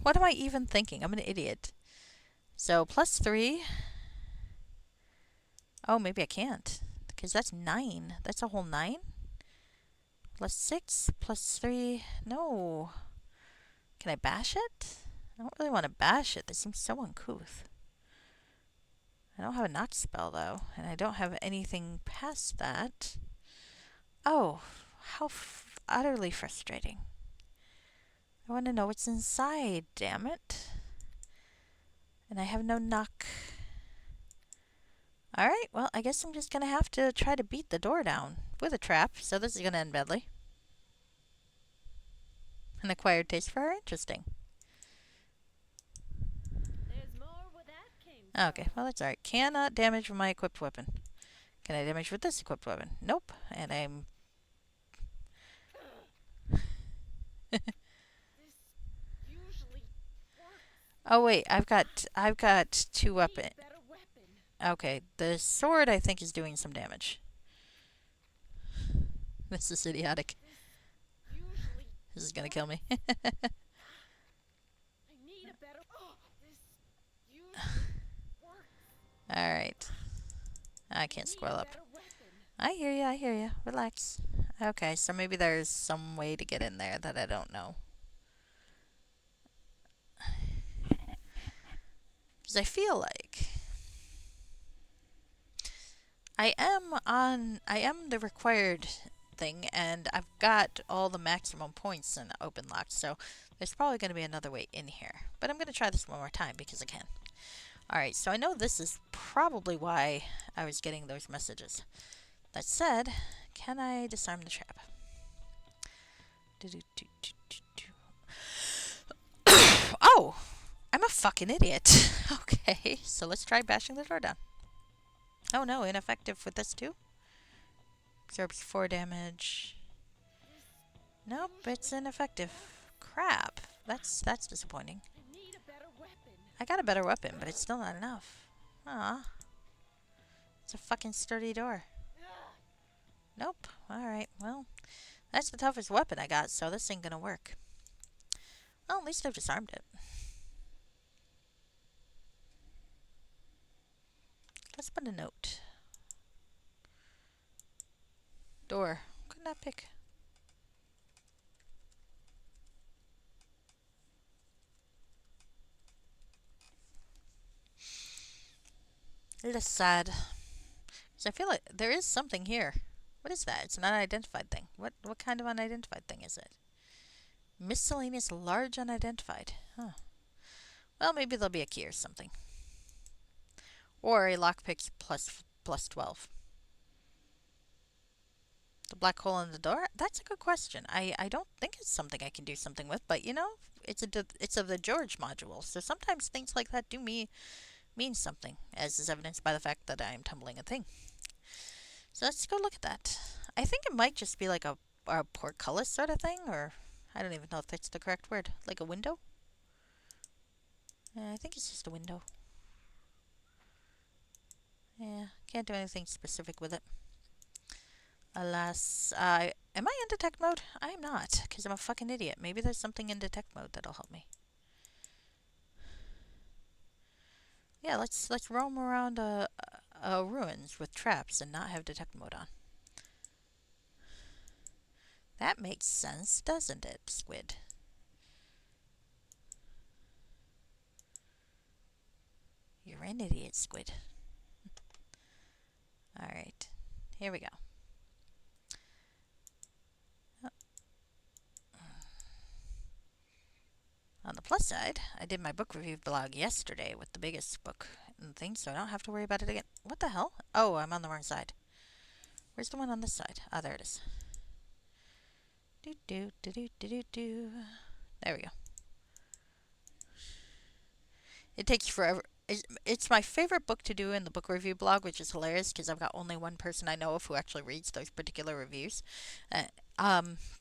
What am I even thinking? I'm an idiot. So, +3. Oh, maybe I can't. Because that's 9. That's a whole 9? +6, +3. No. Can I bash it? I don't really want to bash it. This seems so uncouth. I don't have a knock spell, though. And I don't have anything past that. Oh, how utterly frustrating. I want to know what's inside, damn it. And I have no knock. Alright, well, I guess I'm just going to have to try to beat the door down with a trap, so this is going to end badly. An acquired taste for her? Interesting. Okay, well, that's alright. Cannot damage with my equipped weapon. Can I damage with this equipped weapon? Nope. And I'm. Oh wait, I've got two weapons. Okay, the sword I think is doing some damage. This is idiotic. This is gonna kill me. Alright. I can't scroll up. I hear you, I hear you. Relax. Okay, so maybe there's some way to get in there that I don't know. Because I feel like I am the required thing, and I've got all the maximum points in open lock, so there's probably going to be another way in here. But I'm going to try this one more time because I can. Alright, so I know this is probably why I was getting those messages. That said, can I disarm the trap? Oh! I'm a fucking idiot. Okay, so let's try bashing the door down. Oh no, ineffective with this too? Absorbs 4 damage. Nope, it's ineffective. Crap. That's disappointing. I got a better weapon, but it's still not enough. Aw. It's a fucking sturdy door. Nope. Alright, well, that's the toughest weapon I got, so this ain't gonna work. Well, at least I've disarmed it. Let's put a note. Door. Could not pick. It is sad. Because I feel like there is something here. What is that? It's an unidentified thing. What kind of unidentified thing is it? Miscellaneous large unidentified. Huh. Well, maybe there'll be a key or something. Or a lockpick plus 12. The black hole in the door? That's a good question. I don't think it's something I can do something with, but you know, it's of the George module, so sometimes things like that do mean something, as is evidenced by the fact that I am tumbling a thing. So let's go look at that. I think it might just be like a portcullis sort of thing, or I don't even know if that's the correct word. Like a window? Yeah, I think it's just a window. Yeah, can't do anything specific with it. Alas, am I in detect mode? I am not, because I'm a fucking idiot. Maybe there's something in detect mode that'll help me. Yeah, let's roam around ruins with traps and not have detect mode on. That makes sense, doesn't it, Squid? You're an idiot, Squid. Alright, here we go. On the plus side, I did my book review blog yesterday with the biggest book and things, so I don't have to worry about it again. What the hell? Oh, I'm on the wrong side. Where's the one on this side? Ah, there it is. Do do do do do do do. There we go. It takes forever. It's my favorite book to do in the book review blog, which is hilarious because I've got only one person I know of who actually reads those particular reviews. Uh,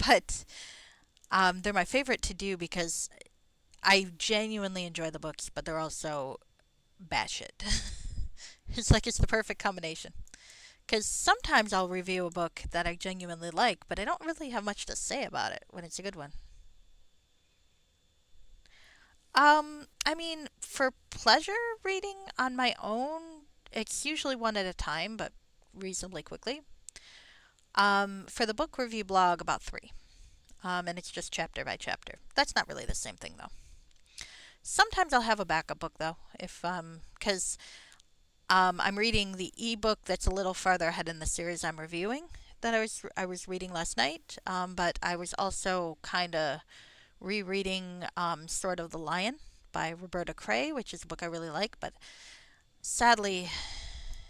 but they're my favorite to do because I genuinely enjoy the books, but they're also batshit. It's like it's the perfect combination. Because sometimes I'll review a book that I genuinely like, but I don't really have much to say about it when it's a good one. I mean, for pleasure reading on my own, it's usually one at a time, but reasonably quickly. For the book review blog, about three. And it's just chapter by chapter. That's not really the same thing, though. Sometimes I'll have a backup book, though, if, because I'm reading the ebook that's a little farther ahead in the series I'm reviewing that I was reading last night. But I was also kind of rereading Sword of the Lion by Roberta Cray, which is a book I really like, but sadly,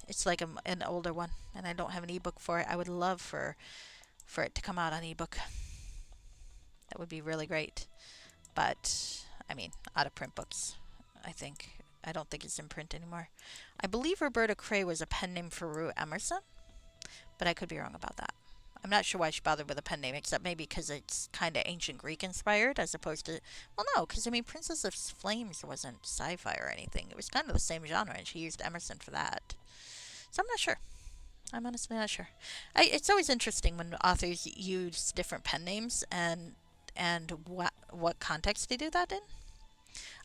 it's like an older one, and I don't have an ebook for it. I would love for it to come out on ebook. That would be really great. But, I mean, out of print books, I think. I don't think it's in print anymore. I believe Roberta Cray was a pen name for Rue Emerson, but I could be wrong about that. I'm not sure why she bothered with a pen name, except maybe because it's kind of ancient Greek inspired, as opposed to. Well, no, because I mean, Princess of Flames wasn't sci fi or anything. It was kind of the same genre, and she used Emerson for that. So I'm not sure. I'm honestly not sure. It's always interesting when authors use different pen names and what context they do that in.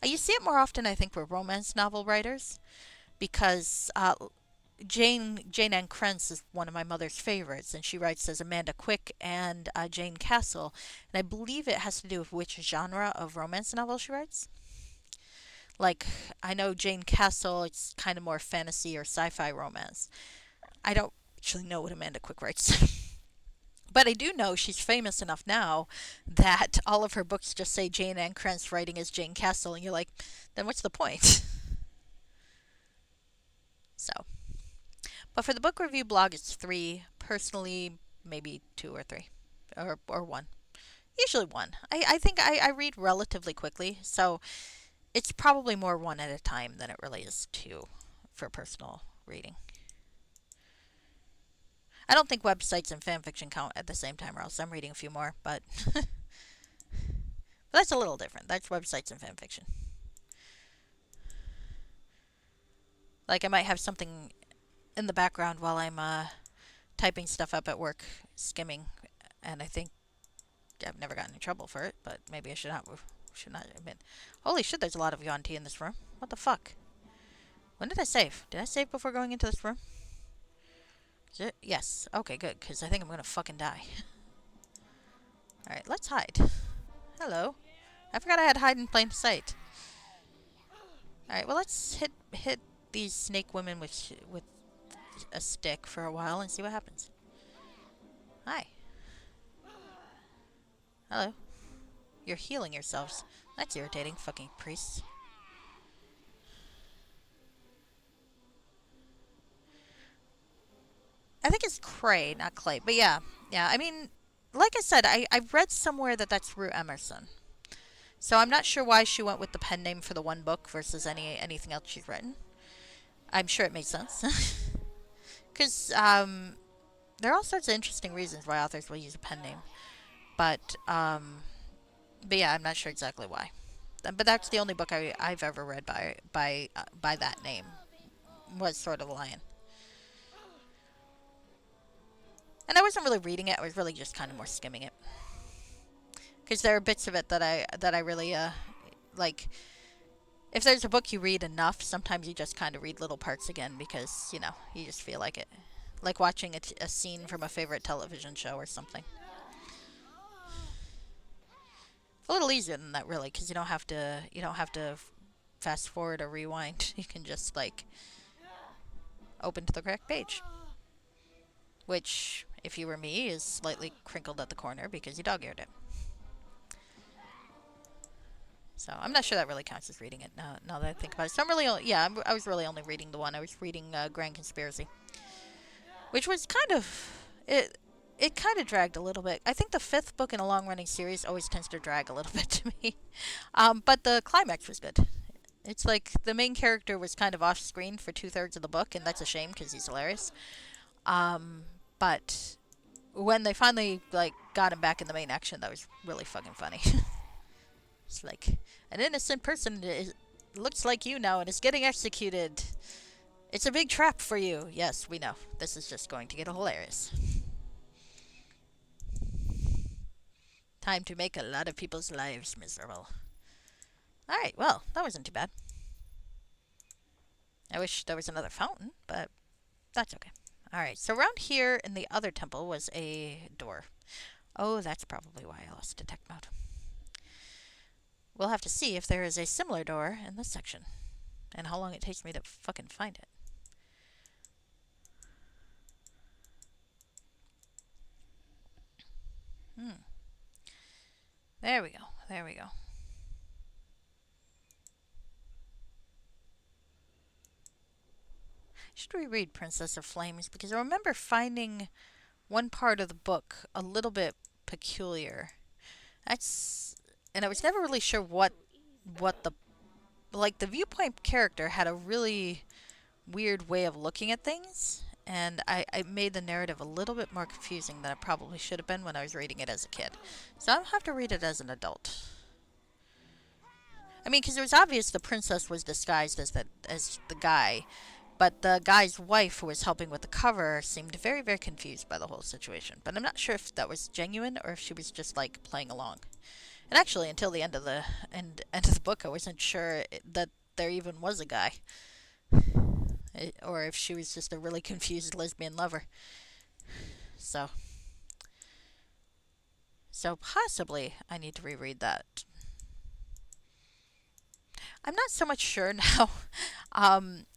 You see it more often, I think, with romance novel writers because Jane Ann Krentz is one of my mother's favorites, and she writes as Amanda Quick and Jane Castle, and I believe it has to do with which genre of romance novel she writes. Like, I know Jane Castle, it's kind of more fantasy or sci-fi romance. I don't actually know what Amanda Quick writes. But I do know she's famous enough now that all of her books just say Jane Ann Krentz writing as Jane Castle, and you're like, then what's the point? So, but for the book review blog, it's three. Personally, maybe two or three, or one. Usually one. I think I read relatively quickly, so it's probably more one at a time than it really is two for personal reading. I don't think websites and fanfiction count at the same time, or else I'm reading a few more, but that's a little different. That's websites and fanfiction. Like, I might have something in the background while I'm typing stuff up at work, skimming, and I think I've never gotten in trouble for it, but maybe I should not. Should not admit. Holy shit! There's a lot of Yuan-Ti in this room. What the fuck? When did I save? Did I save before going into this room? Is it? Yes. Okay, good. Because I think I'm gonna fucking die. All right, let's hide. Hello. I forgot I had hide in plain sight. All right. Well, let's hit these snake women with a stick for a while and see what happens. Hi. Hello. You're healing yourselves. That's irritating, fucking priests. I think it's Cray, not Clay. But yeah, yeah. I mean, like I said, I read somewhere that that's Rue Emerson. So I'm not sure why she went with the pen name for the one book versus anything else she's written. I'm sure it makes sense. Because there are all sorts of interesting reasons why authors will use a pen name. But, but yeah, I'm not sure exactly why. But that's the only book I've ever read by that name, was Sword of the Lion. And I wasn't really reading it. I was really just kind of more skimming it. Because there are bits of it that I really like. If there's a book you read enough, sometimes you just kind of read little parts again because you just feel like it, like watching a scene from a favorite television show or something. A little easier than that, really, because you don't have to fast forward or rewind. You can just like open to the correct page, which, if you were me, is slightly crinkled at the corner because you dog-eared it. So I'm not sure that really counts as reading it now that I think about it. So I'm really, I was really only reading the one. I was reading Grand Conspiracy, which was it kind of dragged a little bit. I think the fifth book in a long-running series always tends to drag a little bit to me. But the climax was good. It's like the main character was kind of off-screen for two-thirds of the book, and that's a shame because he's hilarious. But when they finally like got him back in the main action, that was really fucking funny. It's like an innocent person looks like you now and is getting executed. It's a big trap for you. Yes, we know. This is just going to get hilarious. Time to make a lot of people's lives miserable. Alright, well, that wasn't too bad. I wish there was another fountain, but that's okay. Alright, so around here in the other temple was a door. Oh, that's probably why I lost detect mode. We'll have to see if there is a similar door in this section, and how long it takes me to fucking find it. There we go. There we go. Should reread Princess of Flames because I remember finding one part of the book a little bit peculiar. That's and I was never really sure what the like the viewpoint character had a really weird way of looking at things, and I made the narrative a little bit more confusing than it probably should have been when I was reading it as a kid. So I'll have to read it as an adult. I mean, because it was obvious the princess was disguised as the guy, but the guy's wife, who was helping with the cover, seemed very, very confused by the whole situation. But I'm not sure if that was genuine or if she was just like playing along. And actually, until the end of the book, I wasn't sure that there even was a guy, or if she was just a really confused lesbian lover. So, so possibly I need to reread that. I'm not so much sure now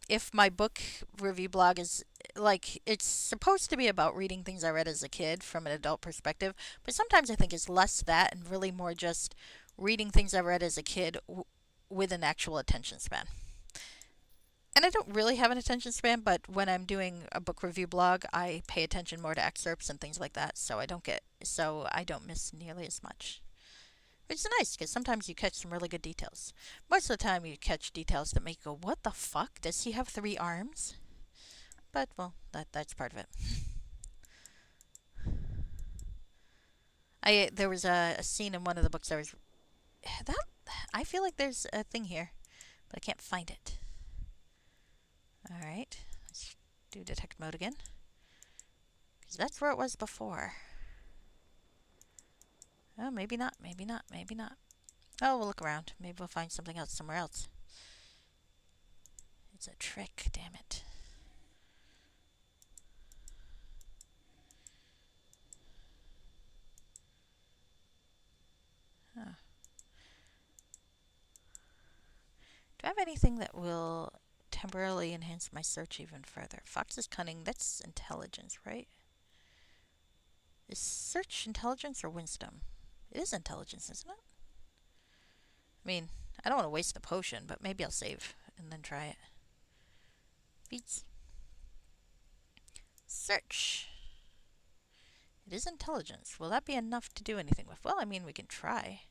if my book review blog is like it's supposed to be about reading things I read as a kid from an adult perspective, but sometimes I think it's less that and really more just reading things I read as a kid with an actual attention span. And I don't really have an attention span, but when I'm doing a book review blog, I pay attention more to excerpts and things like that, so I don't miss nearly as much. Which is nice because sometimes you catch some really good details. Most of the time, you catch details that make you go, "What the fuck? Does he have 3 arms?" But well, that's part of it. I there was a scene in one of the books I was that I feel like there's a thing here, but I can't find it. All right, let's do detect mode again because that's where it was before. Oh, maybe not. Maybe not. Maybe not. Oh, we'll look around. Maybe we'll find something else somewhere else. It's a trick. Damn it. Huh. Do I have anything that will temporarily enhance my search even further? Fox is cunning. That's intelligence, right? Is search intelligence or wisdom? It is intelligence, isn't it? I mean, I don't want to waste the potion, but maybe I'll save and then try it. Beats. Search. It is intelligence. Will that be enough to do anything with? Well, I mean, we can try.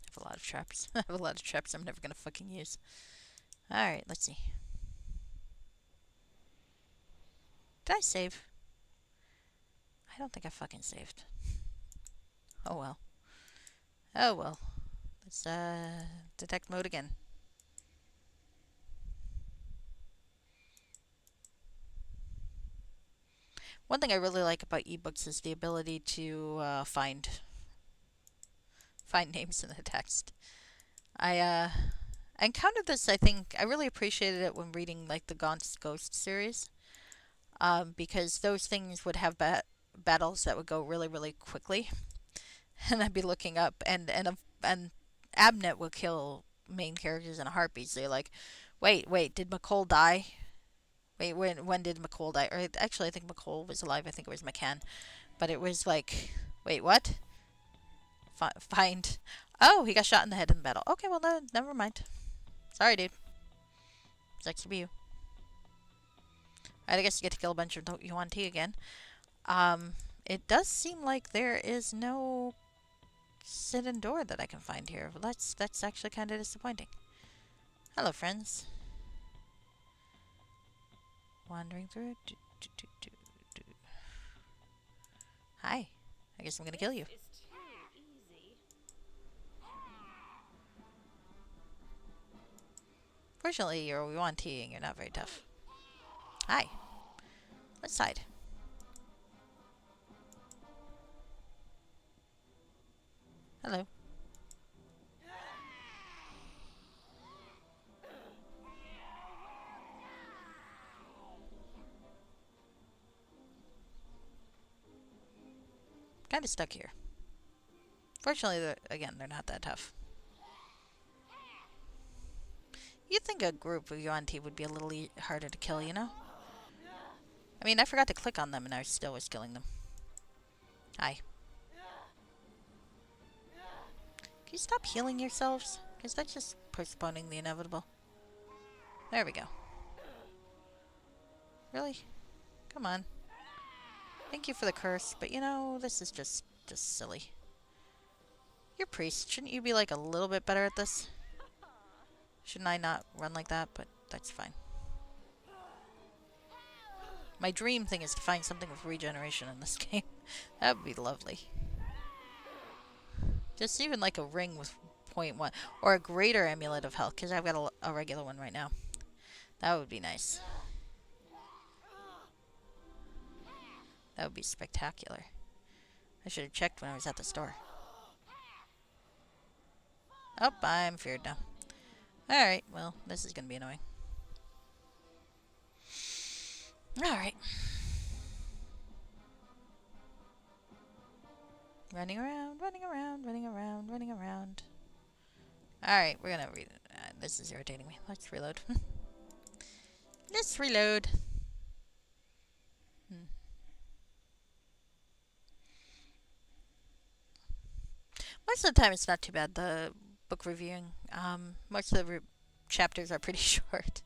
I have a lot of traps. I have a lot of traps I'm never going to fucking use. Alright, let's see. Did I save? I don't think I fucking saved. Oh well. Oh well. Let's detect mode again. One thing I really like about ebooks is the ability to find names in the text. I encountered this. I think I really appreciated it when reading like the Gaunt's Ghost series, because those things would have battles that would go really really quickly, and I'd be looking up and Abnet will kill main characters in a heartbeat. So you're like, wait, did McCall die? Wait, when did McCall die? Or actually, I think McCall was alive. I think it was McCann, but it was like, wait, what? Find. Oh, he got shot in the head in the battle. Okay, well then, never mind. Sorry, dude. Sucks to be you. Alright, I guess you get to kill a bunch of Yuan Ti again. It does seem like there is no hidden door that I can find here. Well, that's actually kind of disappointing. Hello, friends. Wandering through. Hi. I guess I'm gonna kill you. Fortunately, you're Yuan Ti and you're not very tough. Hi. Let's hide. Hello. Kind of stuck here. Fortunately, again, they're not that tough. You'd think a group of Yuan Ti would be a little harder to kill, you know? I mean, I forgot to click on them and I still was killing them. Hi. Can you stop healing yourselves? Because that's just postponing the inevitable. There we go. Really? Come on. Thank you for the curse, but you know, this is just silly. You're priest. Shouldn't you be like a little bit better at this? Shouldn't I not run like that? But that's fine. My dream thing is to find something with regeneration in this game. That would be lovely. Just even like a ring with point 0.1 or a greater amulet of health, because I've got a regular one right now. That would be nice. That would be spectacular. I should have checked when I was at the store. Oh, I'm feared now. Alright, well, this is going to be annoying. Alright. Running around, running around, running around, running around. Alright, we're going to read it. This is irritating me. Let's reload. Let's reload. Most of the time it's not too bad, the book reviewing. Most of the chapters are pretty short.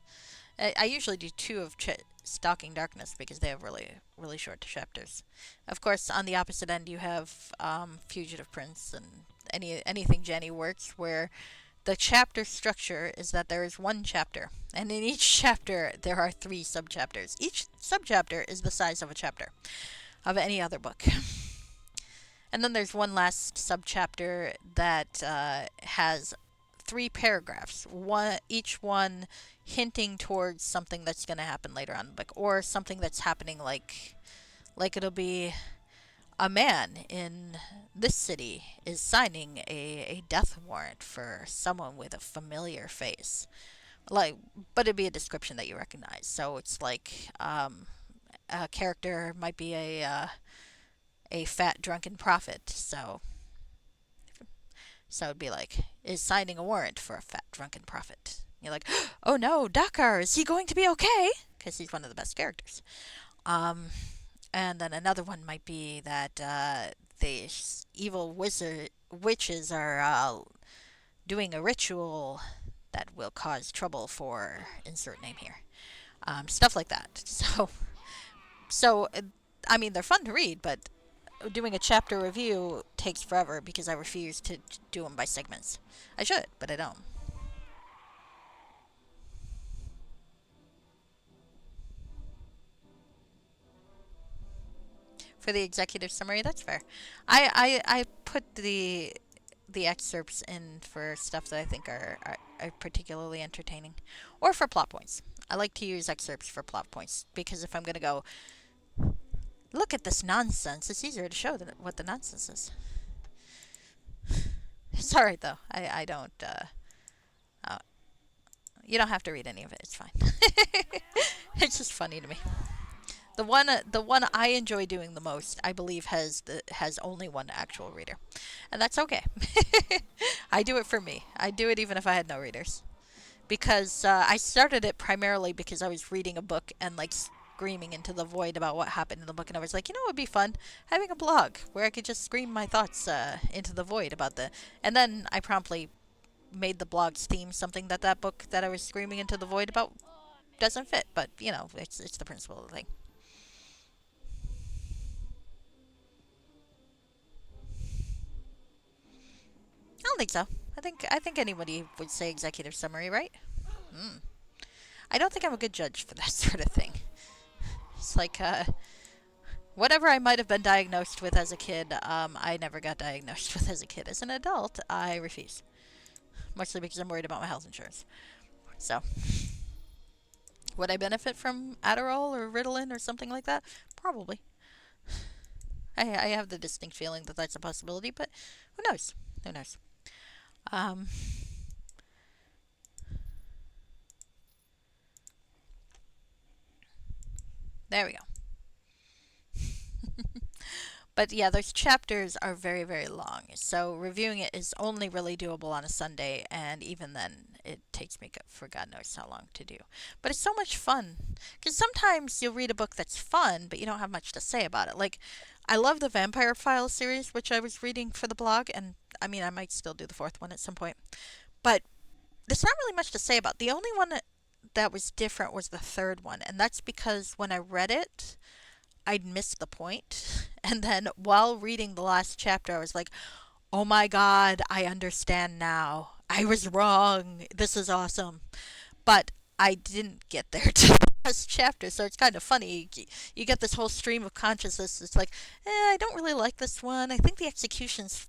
I usually do two of Stalking Darkness because they have really short chapters. Of course, on the opposite end, you have Fugitive Prince and anything Jenny works, where the chapter structure is that there is one chapter, and in each chapter there are 3 subchapters. Each subchapter is the size of a chapter of any other book. And then there's one last subchapter that has 3 paragraphs, each one hinting towards something that's going to happen later on in the book, or something that's happening like it'll be a man in this city is signing a death warrant for someone with a familiar face. Like, but it'd be a description that you recognize. So it's like a character might be a fat drunken prophet. So it'd be like, is signing a warrant for a fat drunken prophet. You're like, oh no, Dakar, is he going to be okay? Because he's one of the best characters. And then another one might be that the evil witches are doing a ritual that will cause trouble for insert name here. Stuff like that. So I mean, they're fun to read, but doing a chapter review takes forever because I refuse to do them by segments. I should, but I don't. For the executive summary, that's fair. I put the excerpts in for stuff that I think are particularly entertaining, or for plot points. I like to use excerpts for plot points because if I'm going to go, look at this nonsense, it's easier to show what the nonsense is. It's alright though. I don't. You don't have to read any of it. It's fine. It's just funny to me. The one I enjoy doing the most, I believe, has only one actual reader, and that's okay. I do it for me. I do it even if I had no readers, because I started it primarily because I was reading a book and like screaming into the void about what happened in the book, and I was like, you know, it would be fun having a blog where I could just scream my thoughts into the void about the. And then I promptly made the blog's theme something that book that I was screaming into the void about doesn't fit, but you know, it's the principle of the thing. I don't think so. I think anybody would say executive summary, right? Hmm. I don't think I'm a good judge for that sort of thing. It's like whatever I might have been diagnosed with as a kid, I never got diagnosed with as a kid. As an adult, I refuse, mostly because I'm worried about my health insurance. So, would I benefit from Adderall or Ritalin or something like that? Probably. I have the distinct feeling that that's a possibility, but who knows? Who knows? Um, there we go. But yeah, those chapters are very long. So reviewing it is only really doable on a Sunday, and even then, it takes me for God knows how long to do. But it's so much fun. Because sometimes you'll read a book that's fun, but you don't have much to say about it. Like, I love the Vampire Files series, which I was reading for the blog, and I mean, I might still do the 4th one at some point. But there's not really much to say about. The only one that was different was the third one, and that's because when I read it, I'd missed the point. And then while reading the last chapter, I was like, oh my god, I understand now. I was wrong. This is awesome. But I didn't get there to the last chapter, so it's kind of funny. You get this whole stream of consciousness. It's like, I don't really like this one. I think the execution's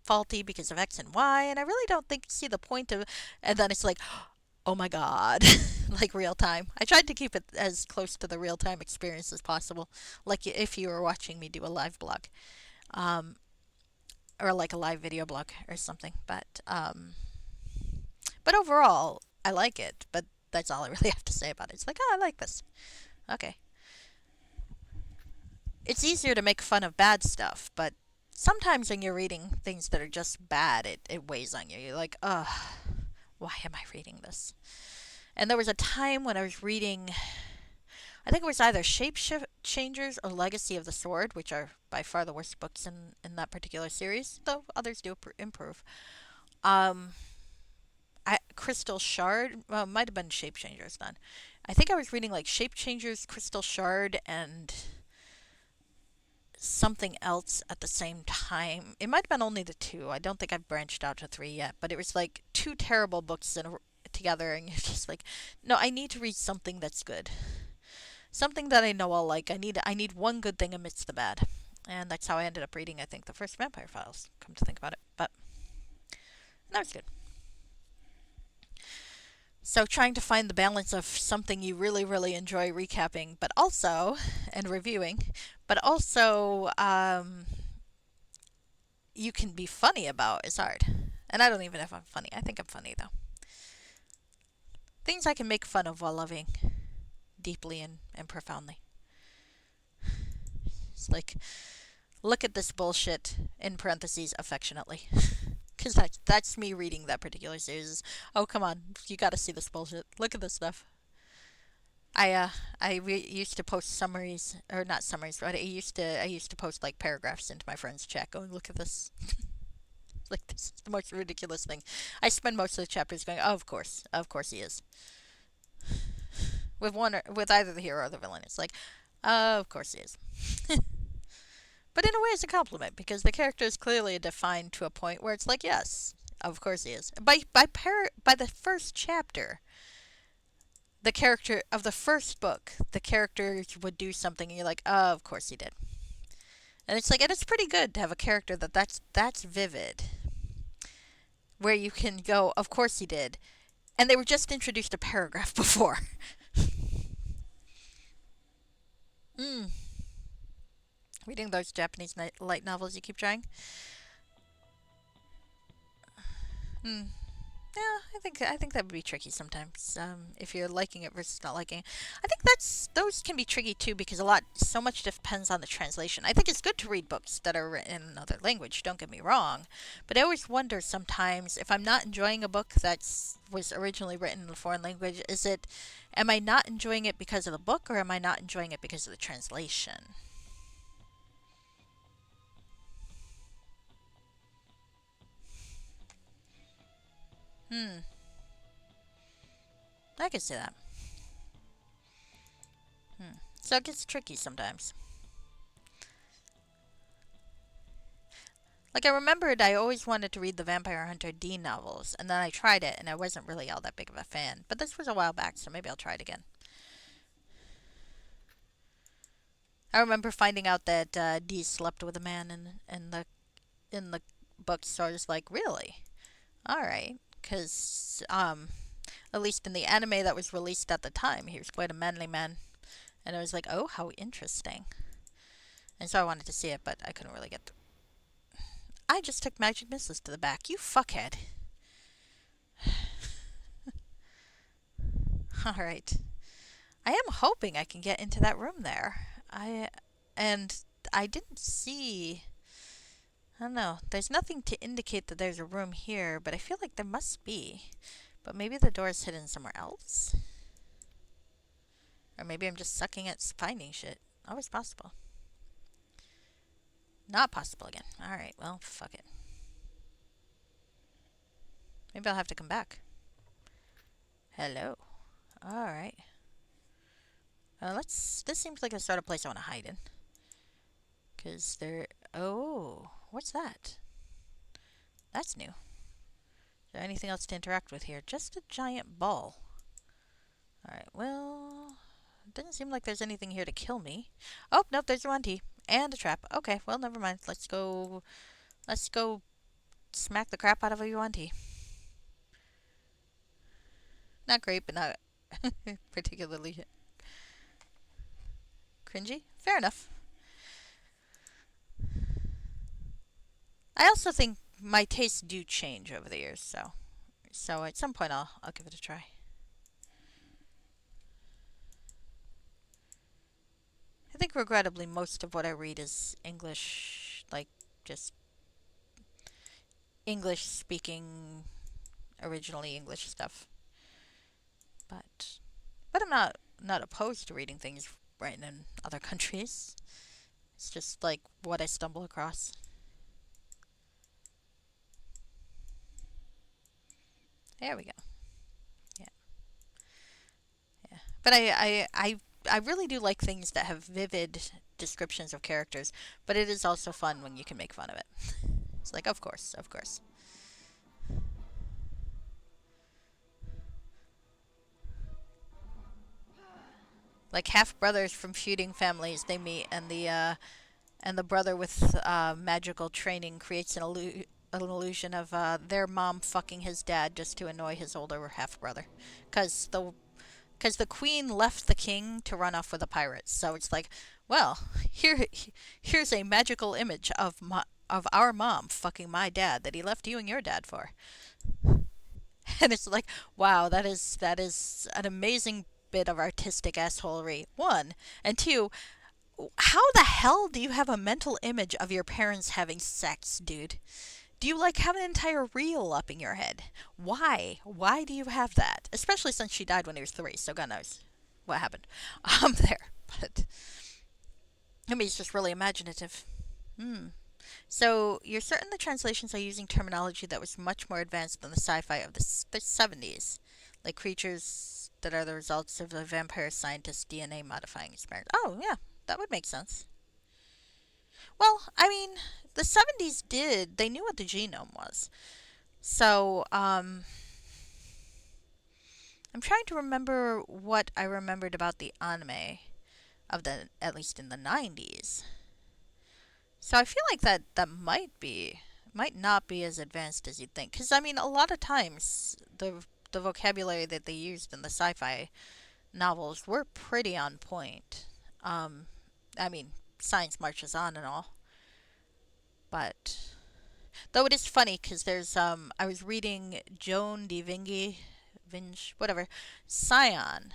faulty because of X and Y, and I really don't think see the point of. And then it's like, oh my god, like real time. I tried to keep it as close to the real time experience as possible, like if you were watching me do a live blog, um, or like a live video blog or something. But overall, I like it. But that's all I really have to say about it. It's like, oh, I like this. Okay, it's easier to make fun of bad stuff, but sometimes when you're reading things that are just bad, it weighs on you. You're like, ugh, why am I reading this? And there was a time when I was reading, I think it was either Shape Changers or Legacy of the Sword, which are by far the worst books in that particular series, though others do improve. Um, Crystal Shard, well, it might have been Shape Changers then. I think I was reading like Shape Changers, Crystal Shard, and something else at the same time. It might have been only the two. I don't think I've branched out to three yet, but it was like two terrible books together, and you're just like, no, I need to read something that's good, something that I know I'll like. I need one good thing amidst the bad, and that's how I ended up reading. I think the first Vampire Files. Come to think about it, but that was good. So trying to find the balance of something you really, really enjoy recapping, but also and reviewing, but also you can be funny about is hard. And I don't even know if I'm funny. I think I'm funny though. Things I can make fun of while loving deeply and profoundly. It's like, look at this bullshit, in parentheses, affectionately. Because that's me reading that particular series. Oh, come on. You gotta see this bullshit. Look at this stuff. Used to post summaries, or not summaries, but I used to post like paragraphs into my friend's chat going, look at this. Like, this is the most ridiculous thing. I spend most of the chapters going, oh, of course he is. With either the hero or the villain. It's like, oh, of course he is. But in a way, it's a compliment because the character is clearly defined to a point where it's like, yes, of course he is. By the first chapter, the character of the first book, the characters would do something, and you're like, oh, of course he did. And it's like, and it's pretty good to have a character that's vivid, where you can go, of course he did, and they were just introduced a paragraph before. Mm. Reading those Japanese light novels, you keep trying. Hmm. Yeah, I think that would be tricky sometimes. If you're liking it versus not liking it. I think those can be tricky too because so much depends on the translation. I think it's good to read books that are written in another language. Don't get me wrong, but I always wonder sometimes if I'm not enjoying a book was originally written in a foreign language. Am I not enjoying it because of the book, or am I not enjoying it because of the translation? Hmm, I can see that. So it gets tricky sometimes. Like, I remembered I always wanted to read the Vampire Hunter D novels, and then I tried it, and I wasn't really all that big of a fan. But this was a while back, so maybe I'll try it again. I remember finding out that D slept with a man in the book, so I was like, really? All right, because at least in the anime that was released at the time, he was quite a manly man, and I was like, oh, how interesting. And so I wanted to see it, but I couldn't really get. I just took magic missiles to the back. You fuckhead. All right. I am hoping I can get into that room there. And I didn't see. I don't know. There's nothing to indicate that there's a room here, but I feel like there must be. But maybe the door is hidden somewhere else. Or maybe I'm just sucking at finding shit. Always possible. Not possible again. Alright, well, fuck it. Maybe I'll have to come back. Hello. All right. Let's. This seems like the sort of place I want to hide in. Cause there. Oh, what's that? That's new. Is there anything else to interact with here? Just a giant ball. All right. Well, it doesn't seem like there's anything here to kill me. Oh nope, there's one T and a trap. Okay. Well, never mind. Let's go. Let's go smack the crap out of a Yuan-Ti. Not great, but not particularly cringy. Fair enough. I also think my tastes do change over the years, so at some point I'll give it a try. I think regrettably most of what I read is English, like just English speaking, originally English stuff. But I'm not opposed to reading things written in other countries. It's just like what I stumble across. There we go. Yeah, yeah. But I really do like things that have vivid descriptions of characters, but it is also fun when you can make fun of it. It's like, of course, of course. Like half brothers from feuding families they meet, and the brother with magical training creates an illusion of their mom fucking his dad just to annoy his older half brother, because the queen left the king to run off with the pirates. So it's like, well, here's a magical image of our mom fucking my dad that he left you and your dad for. And it's like, wow, that is an amazing bit of artistic assholery. One, and two, how the hell do you have a mental image of your parents having sex, dude? Do you like have an entire reel up in your head? Why? Why do you have that? Especially since she died when he was 3, so God knows what happened. There, but I mean, it's just really imaginative. Hmm. So you're certain the translations are using terminology that was much more advanced than the sci-fi of the 70s, like creatures that are the results of a vampire scientist's DNA modifying experiment. Oh yeah, that would make sense. Well, I mean, the 70s did. They knew what the genome was. So, I'm trying to remember what I remembered about the anime of the at least in the 90s. So I feel like that might not be as advanced as you'd think. Because I mean, a lot of times the vocabulary that they used in the sci-fi novels were pretty on point. Um, I mean, science marches on and all, but though it is funny because there's I was reading Joan de Vinge, whatever, Scion,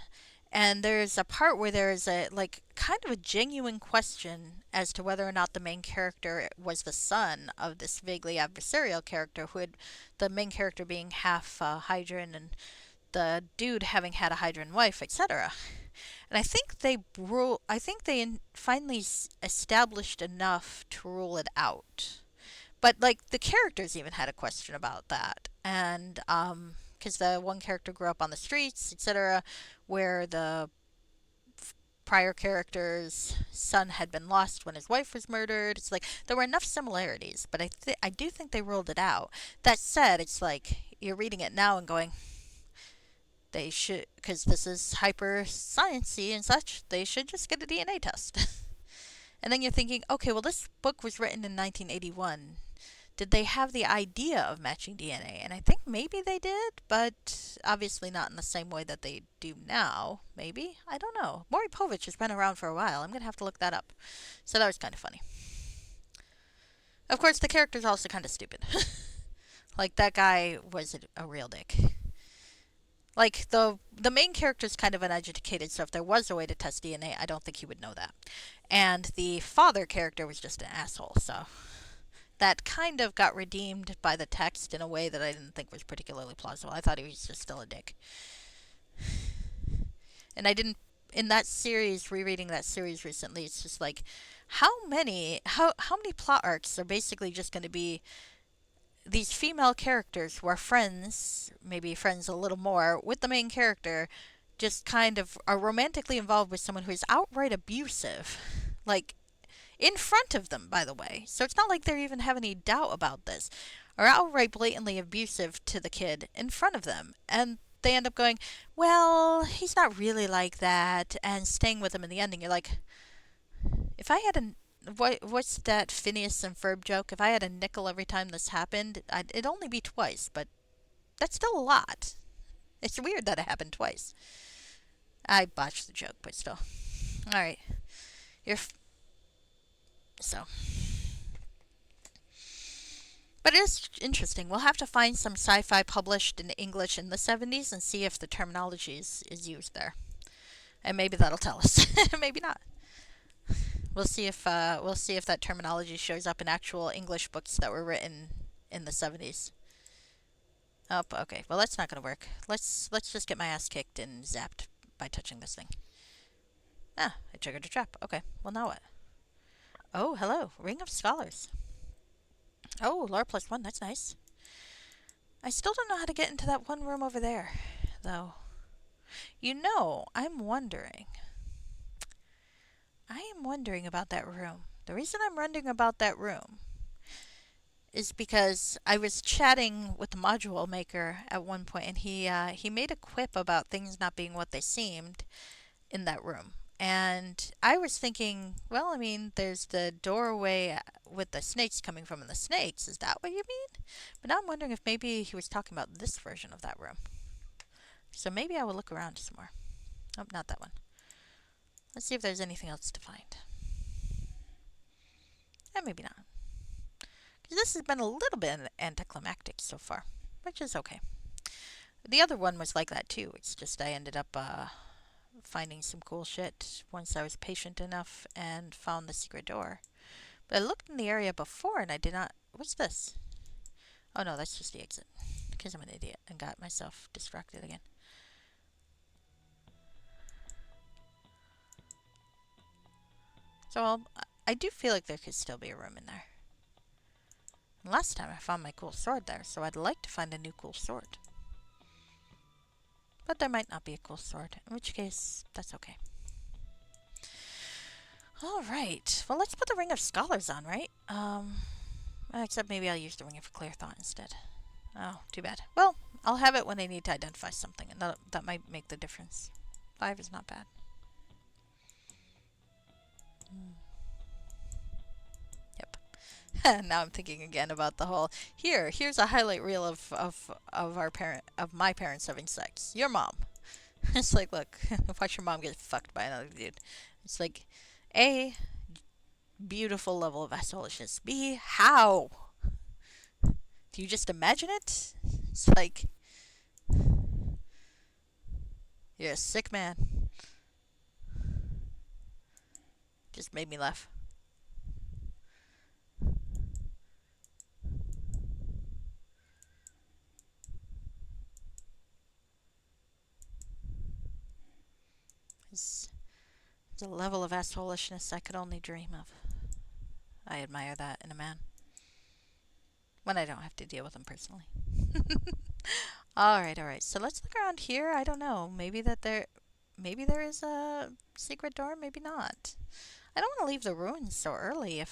and there's a part where there is a like kind of a genuine question as to whether or not the main character was the son of this vaguely adversarial character who had the main character being half Hydran and the dude having had a Hydran wife, etc. And I think they finally established enough to rule it out. But like the characters even had a question about that, and because the one character grew up on the streets, etc., where the prior character's son had been lost when his wife was murdered. It's like there were enough similarities, but I do think they ruled it out. That said, it's like you're reading it now and going, they should, because this is hyper sciencey and such, they should just get a DNA test. And then you're thinking, okay, well, this book was written in 1981. Did they have the idea of matching DNA? And I think maybe they did, but obviously not in the same way that they do now. Maybe? I don't know. Maury Povich has been around for a while. I'm going to have to look that up. So that was kind of funny. Of course, the character's also kind of stupid. Like, that guy was a real dick. Like, the main character's kind of uneducated, so if there was a way to test DNA, I don't think he would know that. And the father character was just an asshole, so that kind of got redeemed by the text in a way that I didn't think was particularly plausible. I thought he was just still a dick. And I didn't in that series, rereading that series recently, it's just like how many plot arcs are basically just going to be these female characters who are friends, maybe friends a little more with the main character, just kind of are romantically involved with someone who is outright abusive, like in front of them, by the way. So it's not like they even have any doubt about this, are outright blatantly abusive to the kid in front of them. And they end up going, well, he's not really like that, and staying with him in the ending. You're like, if I had what's that Phineas and Ferb joke? If I had a nickel every time this happened, it'd only be twice, but that's still a lot. It's weird that it happened twice. I botched the joke, but still. All right, you're so. But it is interesting. We'll have to find some sci-fi published in English in the 70s and see if the terminology is used there, and maybe that'll tell us. Maybe not. We'll see if that terminology shows up in actual English books that were written in the 70s. Oh, okay. Well, that's not gonna work. Let's just get my ass kicked and zapped by touching this thing. Ah, I triggered a trap. Okay. Well, now what? Oh, hello. Ring of Scholars. Oh, lore +1. That's nice. I still don't know how to get into that one room over there, though. I'm wondering. I am wondering about that room. The reason I'm wondering about that room is because I was chatting with the module maker at one point, and he made a quip about things not being what they seemed in that room. And I was thinking, well, I mean, there's the doorway with the snakes coming from the snakes. Is that what you mean? But now I'm wondering if maybe he was talking about this version of that room. So maybe I will look around some more. Oh, not that one. Let's see if there's anything else to find. And maybe not. Because this has been a little bit anticlimactic so far, which is okay. The other one was like that too. It's just I ended up finding some cool shit once I was patient enough and found the secret door. But I looked in the area before and I did not. What's this? Oh no, that's just the exit. Because I'm an idiot and got myself distracted again. So I do feel like there could still be a room in there. And last time I found my cool sword there, so I'd like to find a new cool sword. But there might not be a cool sword, in which case, that's okay. Alright, well let's put the Ring of Scholars on, right? Except maybe I'll use the Ring of Clear Thought instead. Oh, too bad. Well, I'll have it when I need to identify something, and that might make the difference. 5 is not bad. Yep. Now I'm thinking again about the whole here's a highlight reel of my parents having sex. Your mom. It's like, look, watch your mom get fucked by another dude. It's like, A, beautiful level of assholishness. B, how? Do you just imagine it? It's like, you're a sick man. Just made me laugh. It's a level of assholishness I could only dream of. I admire that in a man. When I don't have to deal with them personally. Alright. So let's look around here. I don't know. Maybe there is a secret door, maybe not. I don't want to leave the ruins so early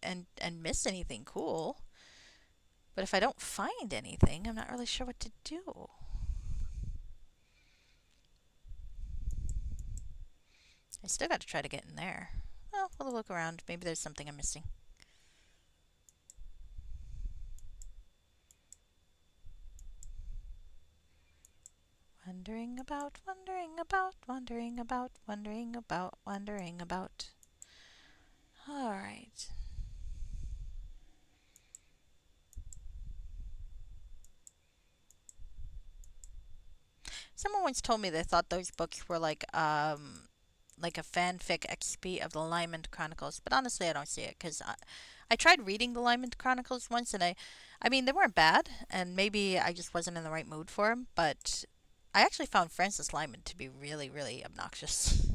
and miss anything cool. But if I don't find anything, I'm not really sure what to do. I still got to try to get in there. Well, we'll look around. Maybe there's something I'm missing. Wondering about, wondering about, wondering about, wondering about, wondering about. Alright. Someone once told me they thought those books were like a fanfic XP of the Lyman Chronicles, but honestly, I don't see it because I tried reading the Lyman Chronicles once, and I mean, they weren't bad, and maybe I just wasn't in the right mood for them, but I actually found Francis Lyman to be really, really obnoxious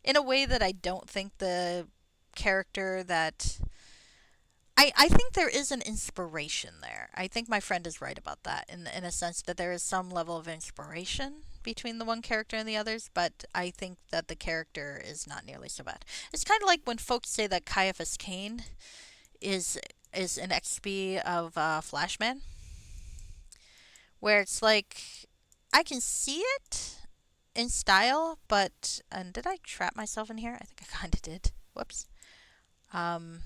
in a way that I don't think the character that I think there is an inspiration there. I think my friend is right about that in a sense that there is some level of inspiration, between the one character and the others, but I think that the character is not nearly so bad. It's kind of like when folks say that Caiaphas Cain is is an XP of Flashman, where it's like I can see it in style, but and did I trap myself in here? I think I kind of did. Whoops. Um,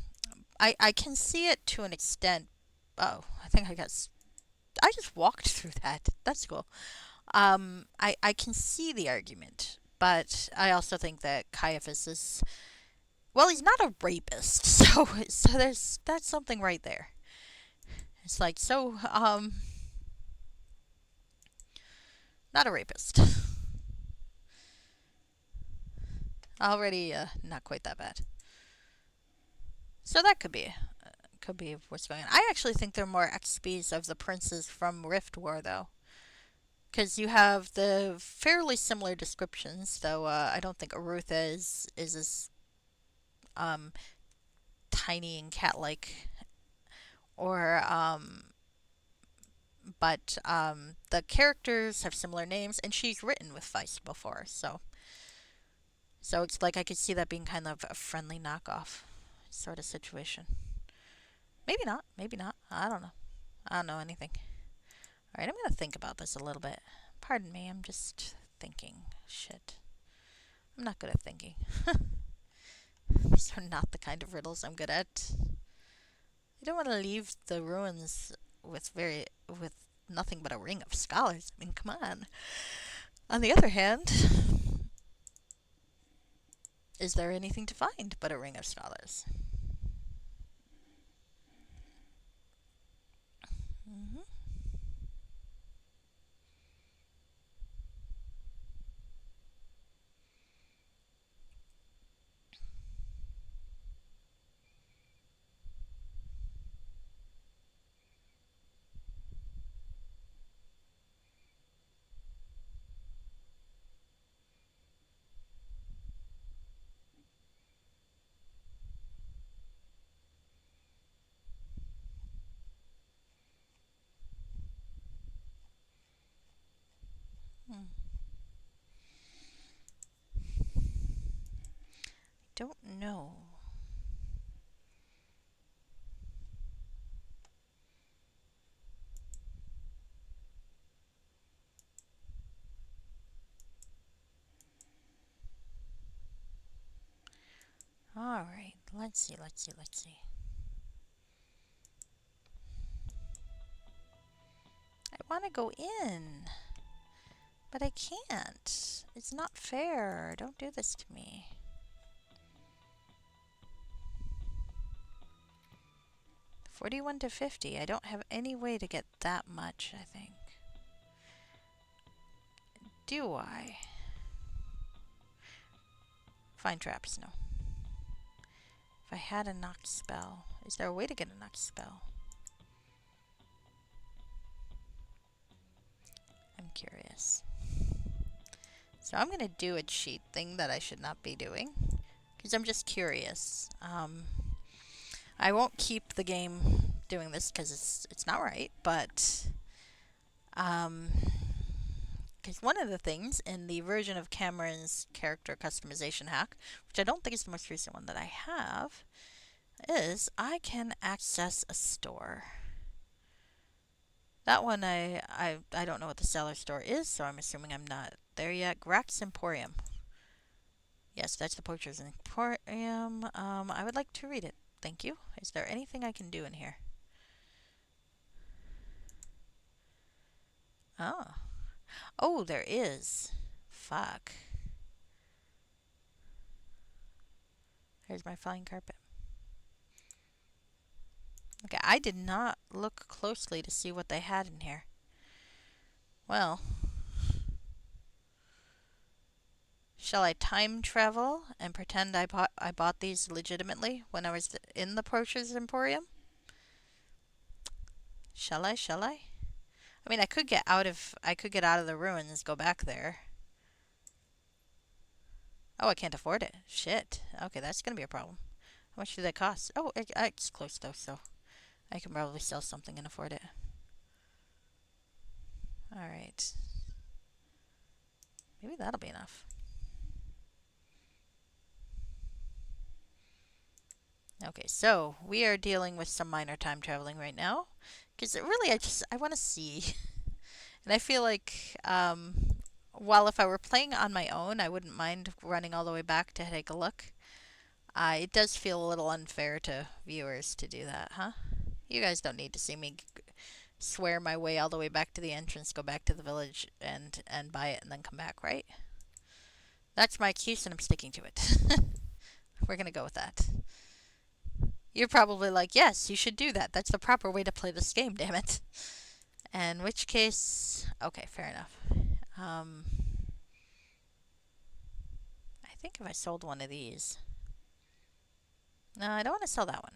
I can see it to an extent. Oh, I think I just walked through that. That's cool. I can see the argument, but I also think that Caiaphas is well, he's not a rapist, so that's something right there. It's like not a rapist. Already not quite that bad. So that could be what's going on. I actually think they're more XPs of the princes from Rift War though, because you have the fairly similar descriptions. Though I don't think Arutha is as um, tiny and cat-like, or but the characters have similar names, and she's written with Feist before, so it's like I could see that being kind of a friendly knockoff sort of situation. Maybe not. Maybe not. I don't know. I don't know anything. All right, I'm gonna think about this a little bit. Pardon me. I'm just thinking. Shit. I'm not good at thinking. These are not the kind of riddles I'm good at. You don't want to leave the ruins with nothing but a ring of scholars. I mean, come on. On the other hand, is there anything to find but a ring of scholars? Mm-hmm. Hmm. Don't know. All right. Let's see. Let's see. Let's see. I want to go in, but I can't. It's not fair. Don't do this to me. 41 to 50. I don't have any way to get that much, I think. Do I? Find traps, no. If I had a knock spell, is there a way to get a knock spell? I'm curious. So I'm going to do a cheat thing that I should not be doing, because I'm just curious. I won't keep the game doing this because it's not right, but um, because one of the things in the version of Cameron's character customization hack, which I don't think is the most recent one that I have, is I can access a store. That one I don't know what the seller store is, so I'm assuming I'm not there yet. Grax Emporium. Yes, that's the Poacher's Emporium. I would like to read it. Thank you. Is there anything I can do in here? Oh. Oh, there is. Fuck. Here's my flying carpet. Okay, I did not look closely to see what they had in here. Well, shall I time travel and pretend I bought these legitimately when I was in the Poacher's Emporium? Shall I? Shall I? I mean, I could get out of the ruins, go back there. Oh, I can't afford it. Shit. Okay, that's gonna be a problem. How much do they cost? Oh, it's close though, so I can probably sell something and afford it. All right. Maybe that'll be enough. Okay, so we are dealing with some minor time traveling right now. Because really, I want to see. And I feel like, while if I were playing on my own, I wouldn't mind running all the way back to take a look. It does feel a little unfair to viewers to do that, huh? You guys don't need to see me swear my way all the way back to the entrance, go back to the village, and buy it, and then come back, right? That's my excuse, and I'm sticking to it. We're gonna go with that. You're probably like, yes, you should do that. That's the proper way to play this game, damn it. In which case, okay, fair enough. Um, I think if I sold one of these. No, I don't want to sell that one.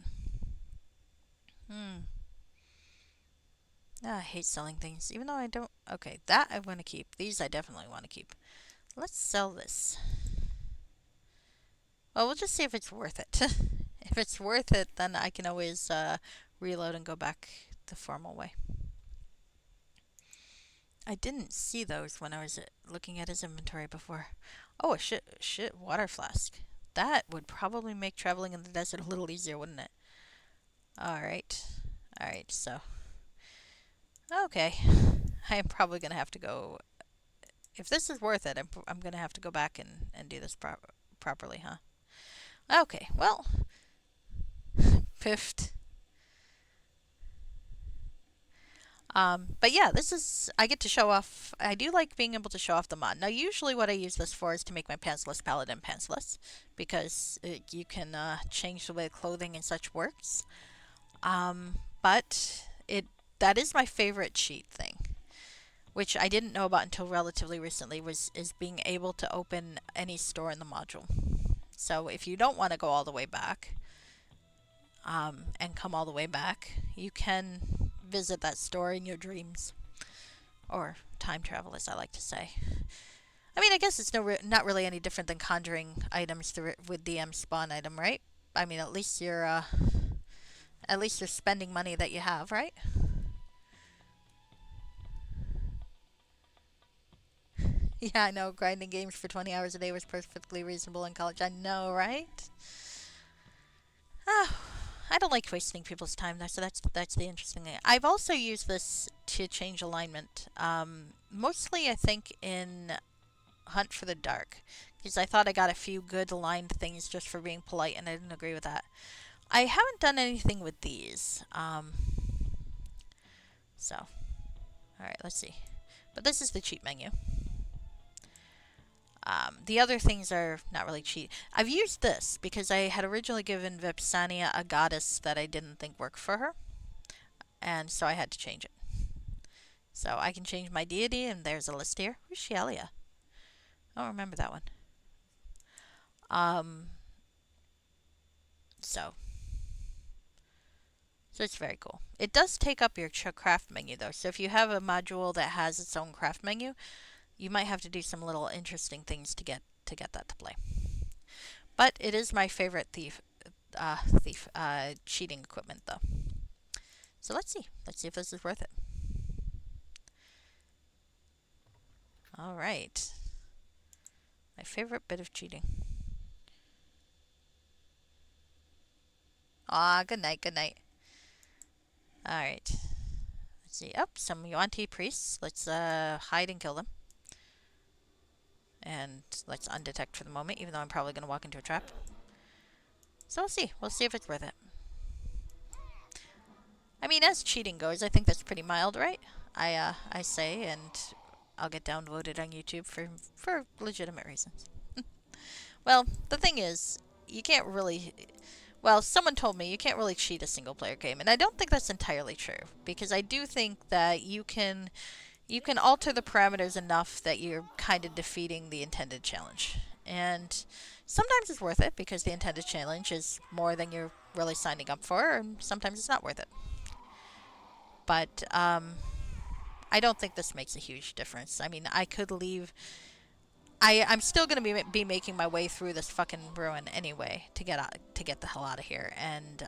Hmm. Ah, I hate selling things, even though I don't. Okay, that I want to keep. These I definitely want to keep. Let's sell this. Well, we'll just see if it's worth it. If it's worth it, then I can always reload and go back the formal way. I didn't see those when I was looking at his inventory before. Oh, a shit water flask. That would probably make traveling in the desert a little easier, wouldn't it? Alright. Alright, so. Okay. I am probably going to have to go. If this is worth it, I'm going to have to go back and do this properly, huh? Okay, well. Piffed. But yeah, this is, I get to show off, I do like being able to show off the mod. Now, usually what I use this for is to make my pantsless paladin pantsless, because you can change the way clothing and such works. But that is my favorite cheat thing, which I didn't know about until relatively recently, is being able to open any store in the module. So if you don't want to go all the way back, and come all the way back, you can visit that store in your dreams. Or time travel, as I like to say. I mean, I guess it's not really any different than conjuring items with DM spawn item, right? I mean, at least you're spending money that you have, right? Yeah, I know. Grinding games for 20 hours a day was perfectly reasonable in college. I know, right? Ah, I don't like wasting people's time, though, so that's the interesting thing. I've also used this to change alignment. Mostly, I think, in Hunt for the Dark, because I thought I got a few good aligned things just for being polite, and I didn't agree with that. I haven't done anything with these. So, alright, let's see. But this is the cheat menu. The other things are not really cheat. I've used this because I had originally given Vipsania a goddess that I didn't think worked for her, and so I had to change it. So I can change my deity, and there's a list here. Who's Shealia? I don't remember that one. Um, so it's very cool. It does take up your craft menu, though. So if you have a module that has its own craft menu, you might have to do some little interesting things to get that to play. But it is my favorite cheating equipment, though. So let's see. Let's see if this is worth it. All right. My favorite bit of cheating. Ah, good night, good night. All right. Let's see. Up, some Yuan-Ti priests. Let's hide and kill them. And let's undetect for the moment, even though I'm probably going to walk into a trap. So we'll see. We'll see if it's worth it. I mean, as cheating goes, I think that's pretty mild, right? I say, and I'll get downvoted on YouTube for legitimate reasons. Well, the thing is, you can't really. Well, someone told me you can't really cheat a single player game, and I don't think that's entirely true, because I do think that you can alter the parameters enough that you're kind of defeating the intended challenge. And sometimes it's worth it because the intended challenge is more than you're really signing up for, and sometimes it's not worth it. But I don't think this makes a huge difference. I mean, I could leave. I'm still going to be making my way through this fucking ruin anyway to get the hell out of here, and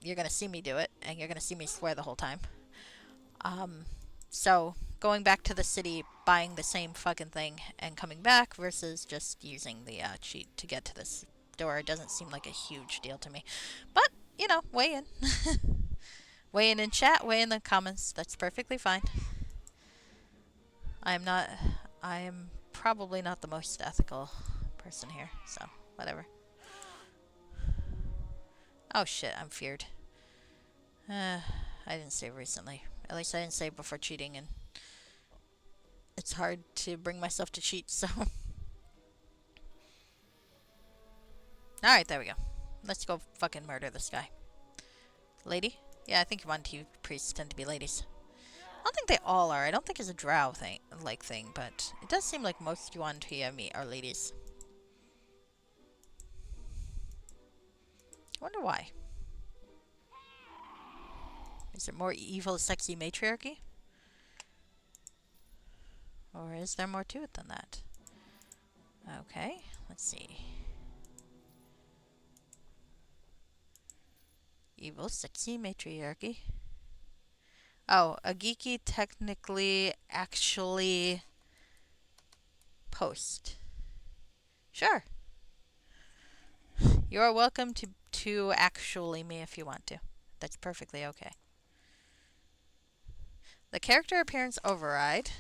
you're going to see me do it, and you're going to see me swear the whole time. So going back to the city, buying the same fucking thing, and coming back versus just using the cheat to get to this door. It doesn't seem like a huge deal to me. But, weigh in. Weigh in chat, weigh in the comments. That's perfectly fine. I am not. I am probably not the most ethical person here, so whatever. Oh shit, I'm feared. I didn't save recently. At least I didn't save before cheating, and it's hard to bring myself to cheat, so. Alright, there we go. Let's go fucking murder this guy. Lady? Yeah, I think Yuan-Ti priests tend to be ladies. I don't think they all are. I don't think it's a drow thing, but it does seem like most Yuan-Ti I meet are ladies. I wonder why. Is it more evil, sexy matriarchy? Or is there more to it than that? Okay, let's see. Evil, sexy matriarchy. Oh, a geeky, technically, actually, post. Sure. You're welcome to actually me if you want to. That's perfectly okay. The character appearance override,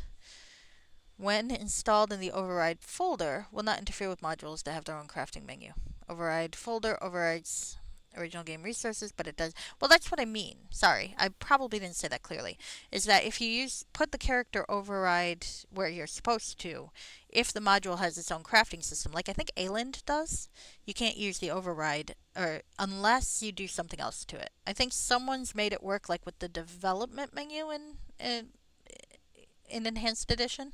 when installed in the override folder, will not interfere with modules that have their own crafting menu. Override folder overrides original game resources, but it does. Well, that's what I mean. Sorry, I probably didn't say that clearly. Is that if you put the character override where you're supposed to, if the module has its own crafting system, like I think Ayland does, you can't use the override or unless you do something else to it. I think someone's made it work like with the development menu in Enhanced Edition.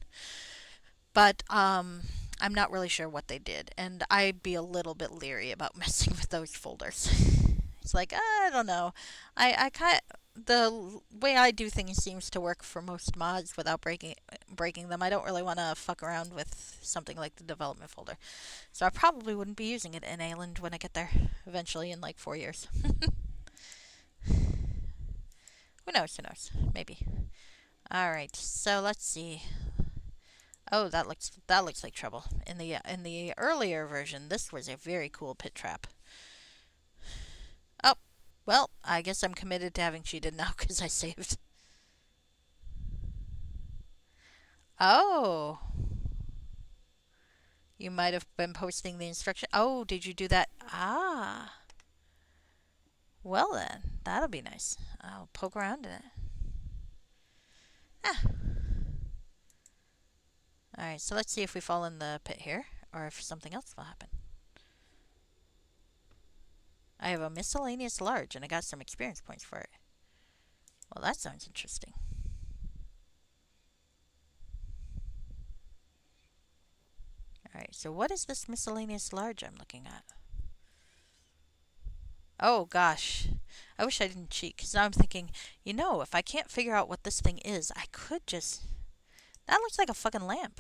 But I'm not really sure what they did, and I'd be a little bit leery about messing with those folders. It's like, I don't know. I kind the way I do things seems to work for most mods without breaking them. I don't really want to fuck around with something like the development folder. So I probably wouldn't be using it in Ayland when I get there eventually in like 4 years. Who knows? Who knows? Maybe. All right. So let's see. Oh, that looks like trouble. In the earlier version, this was a very cool pit trap. Oh, well, I guess I'm committed to having cheated now because I saved. Oh, you might have been posting the instruction. Oh, did you do that? Ah, well then, that'll be nice. I'll poke around in it. Ah. All right, so let's see if we fall in the pit here, or if something else will happen. I have a miscellaneous large, and I got some experience points for it. Well, that sounds interesting. Alright, so what is this miscellaneous large I'm looking at? Oh, gosh. I wish I didn't cheat, because now I'm thinking, if I can't figure out what this thing is, I could just... That looks like a fucking lamp.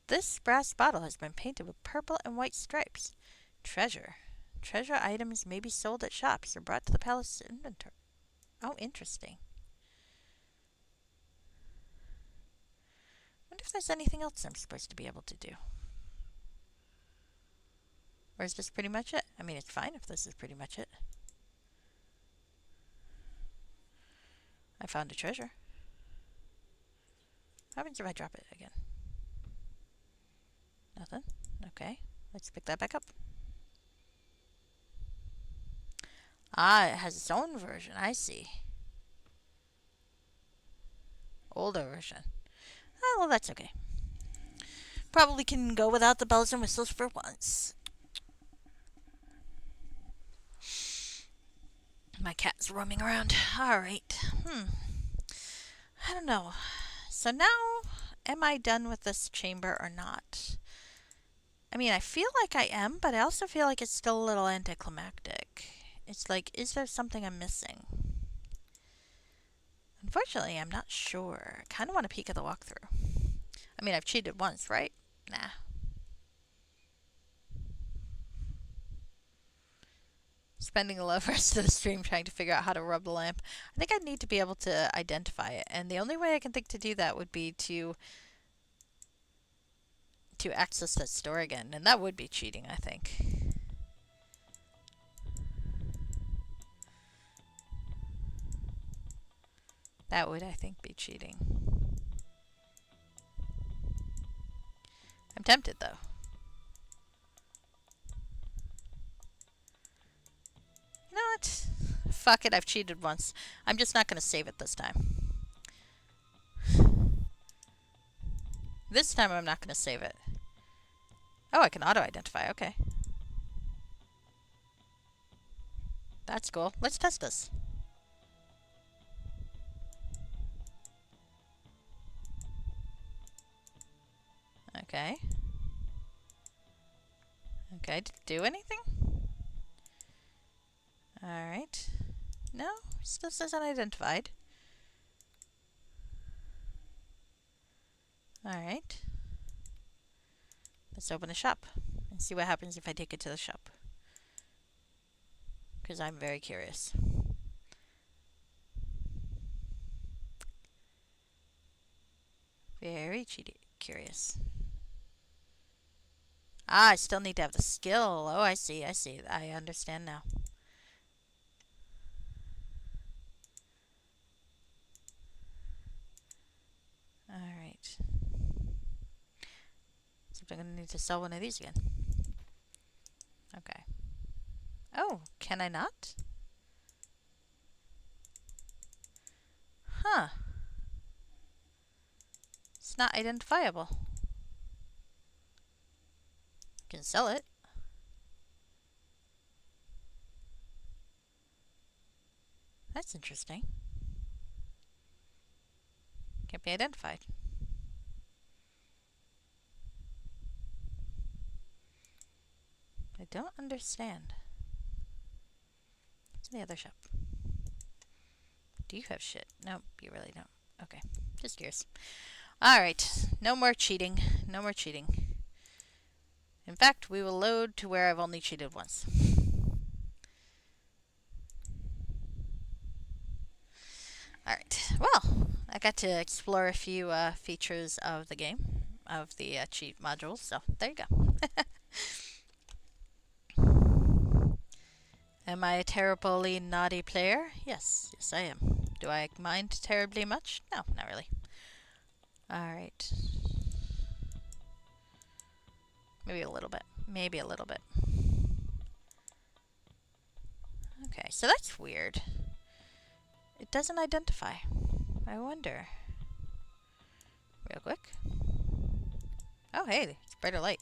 This brass bottle has been painted with purple and white stripes. Treasure. Treasure items may be sold at shops or brought to the palace inventory. Oh, interesting. Wonder if there's anything else I'm supposed to be able to do. Or is this pretty much it? I mean, it's fine if this is pretty much it. I found a treasure. What happens if I drop it again? Nothing? Okay. Let's pick that back up. Ah, it has its own version. I see. Older version. Oh, well, that's okay. Probably can go without the bells and whistles for once. My cat's roaming around. Alright. I don't know. So now, am I done with this chamber or not? I mean, I feel like I am, but I also feel like it's still a little anticlimactic. It's like, is there something I'm missing? Unfortunately, I'm not sure. I kind of want to peek at the walkthrough. I mean, I've cheated once, right? Nah. spending the rest of the stream trying to figure out how to rub the lamp. I think I need to be able to identify it, and the only way I can think to do that would be to access that store again, and that would be cheating, I think. That would, I think, be cheating. I'm tempted, though. You know what? Fuck it, I've cheated once. I'm just not going to save it this time. This time I'm not going to save it. Oh, I can auto-identify, okay. That's cool. Let's test this. Okay. Okay, did it do anything? Alright. No, still says unidentified. Alright. Let's open the shop and see what happens if I take it to the shop. Because I'm very curious. Very curious. Ah, I still need to have the skill. Oh, I see, I see. I understand now. Alright. So I'm going to need to sell one of these again. Okay. Oh, can I not? Huh. It's not identifiable. Can sell it. That's interesting. Can't be identified. I don't understand. What's in the other shop? Do you have shit? Nope, you really don't. Okay, just curious. Alright, no more cheating. No more cheating. In fact, we will load to where I've only cheated once. Alright, well, I got to explore a few features of the game, of the cheat modules, so there you go. Am I a terribly naughty player? Yes, yes I am. Do I mind terribly much? No, not really. Alright. Maybe a little bit. Maybe a little bit. Okay, so that's weird. It doesn't identify. I wonder. Real quick. Oh, hey, it's brighter light.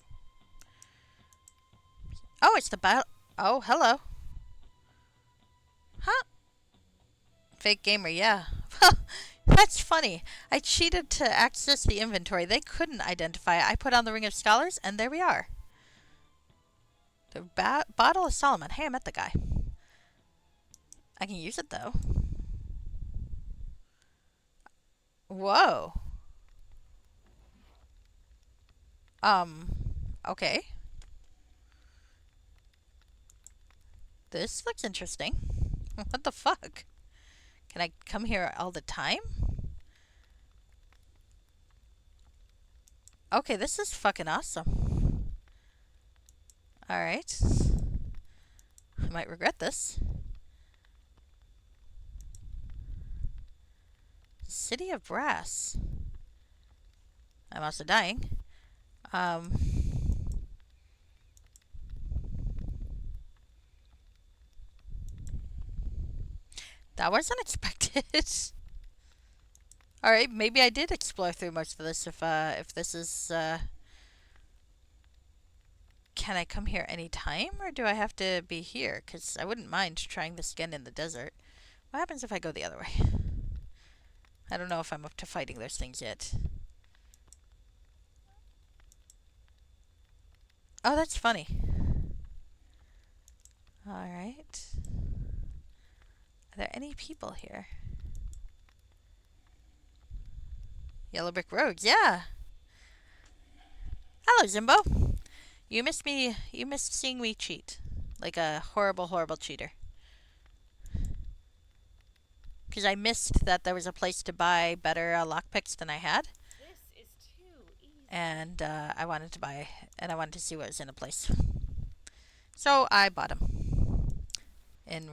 Oh, it's the battle. Oh, hello. Huh? Fake gamer, yeah. That's funny. I cheated to access the inventory. They couldn't identify it. I put on the Ring of Scholars, and there we are. The Bottle of Solomon. Hey, I met the guy. I can use it, though. Whoa. Okay. This looks interesting. What the fuck? Can I come here all the time? Okay, this is fucking awesome. Alright. I might regret this. City of Brass. I'm also dying. That was unexpected. Alright, maybe I did explore through most of this if this is, Can I come here anytime, or do I have to be here? Because I wouldn't mind trying this again in the desert. What happens if I go the other way? I don't know if I'm up to fighting those things yet. Oh, that's funny. Alright. Are there any people here? Yellow brick roads, yeah. Hello, Zimbo. You missed seeing me cheat. Like a horrible, horrible cheater. Because I missed that there was a place to buy better lockpicks than I had. And I wanted to buy, and I wanted to see what was in a place. So I bought them. In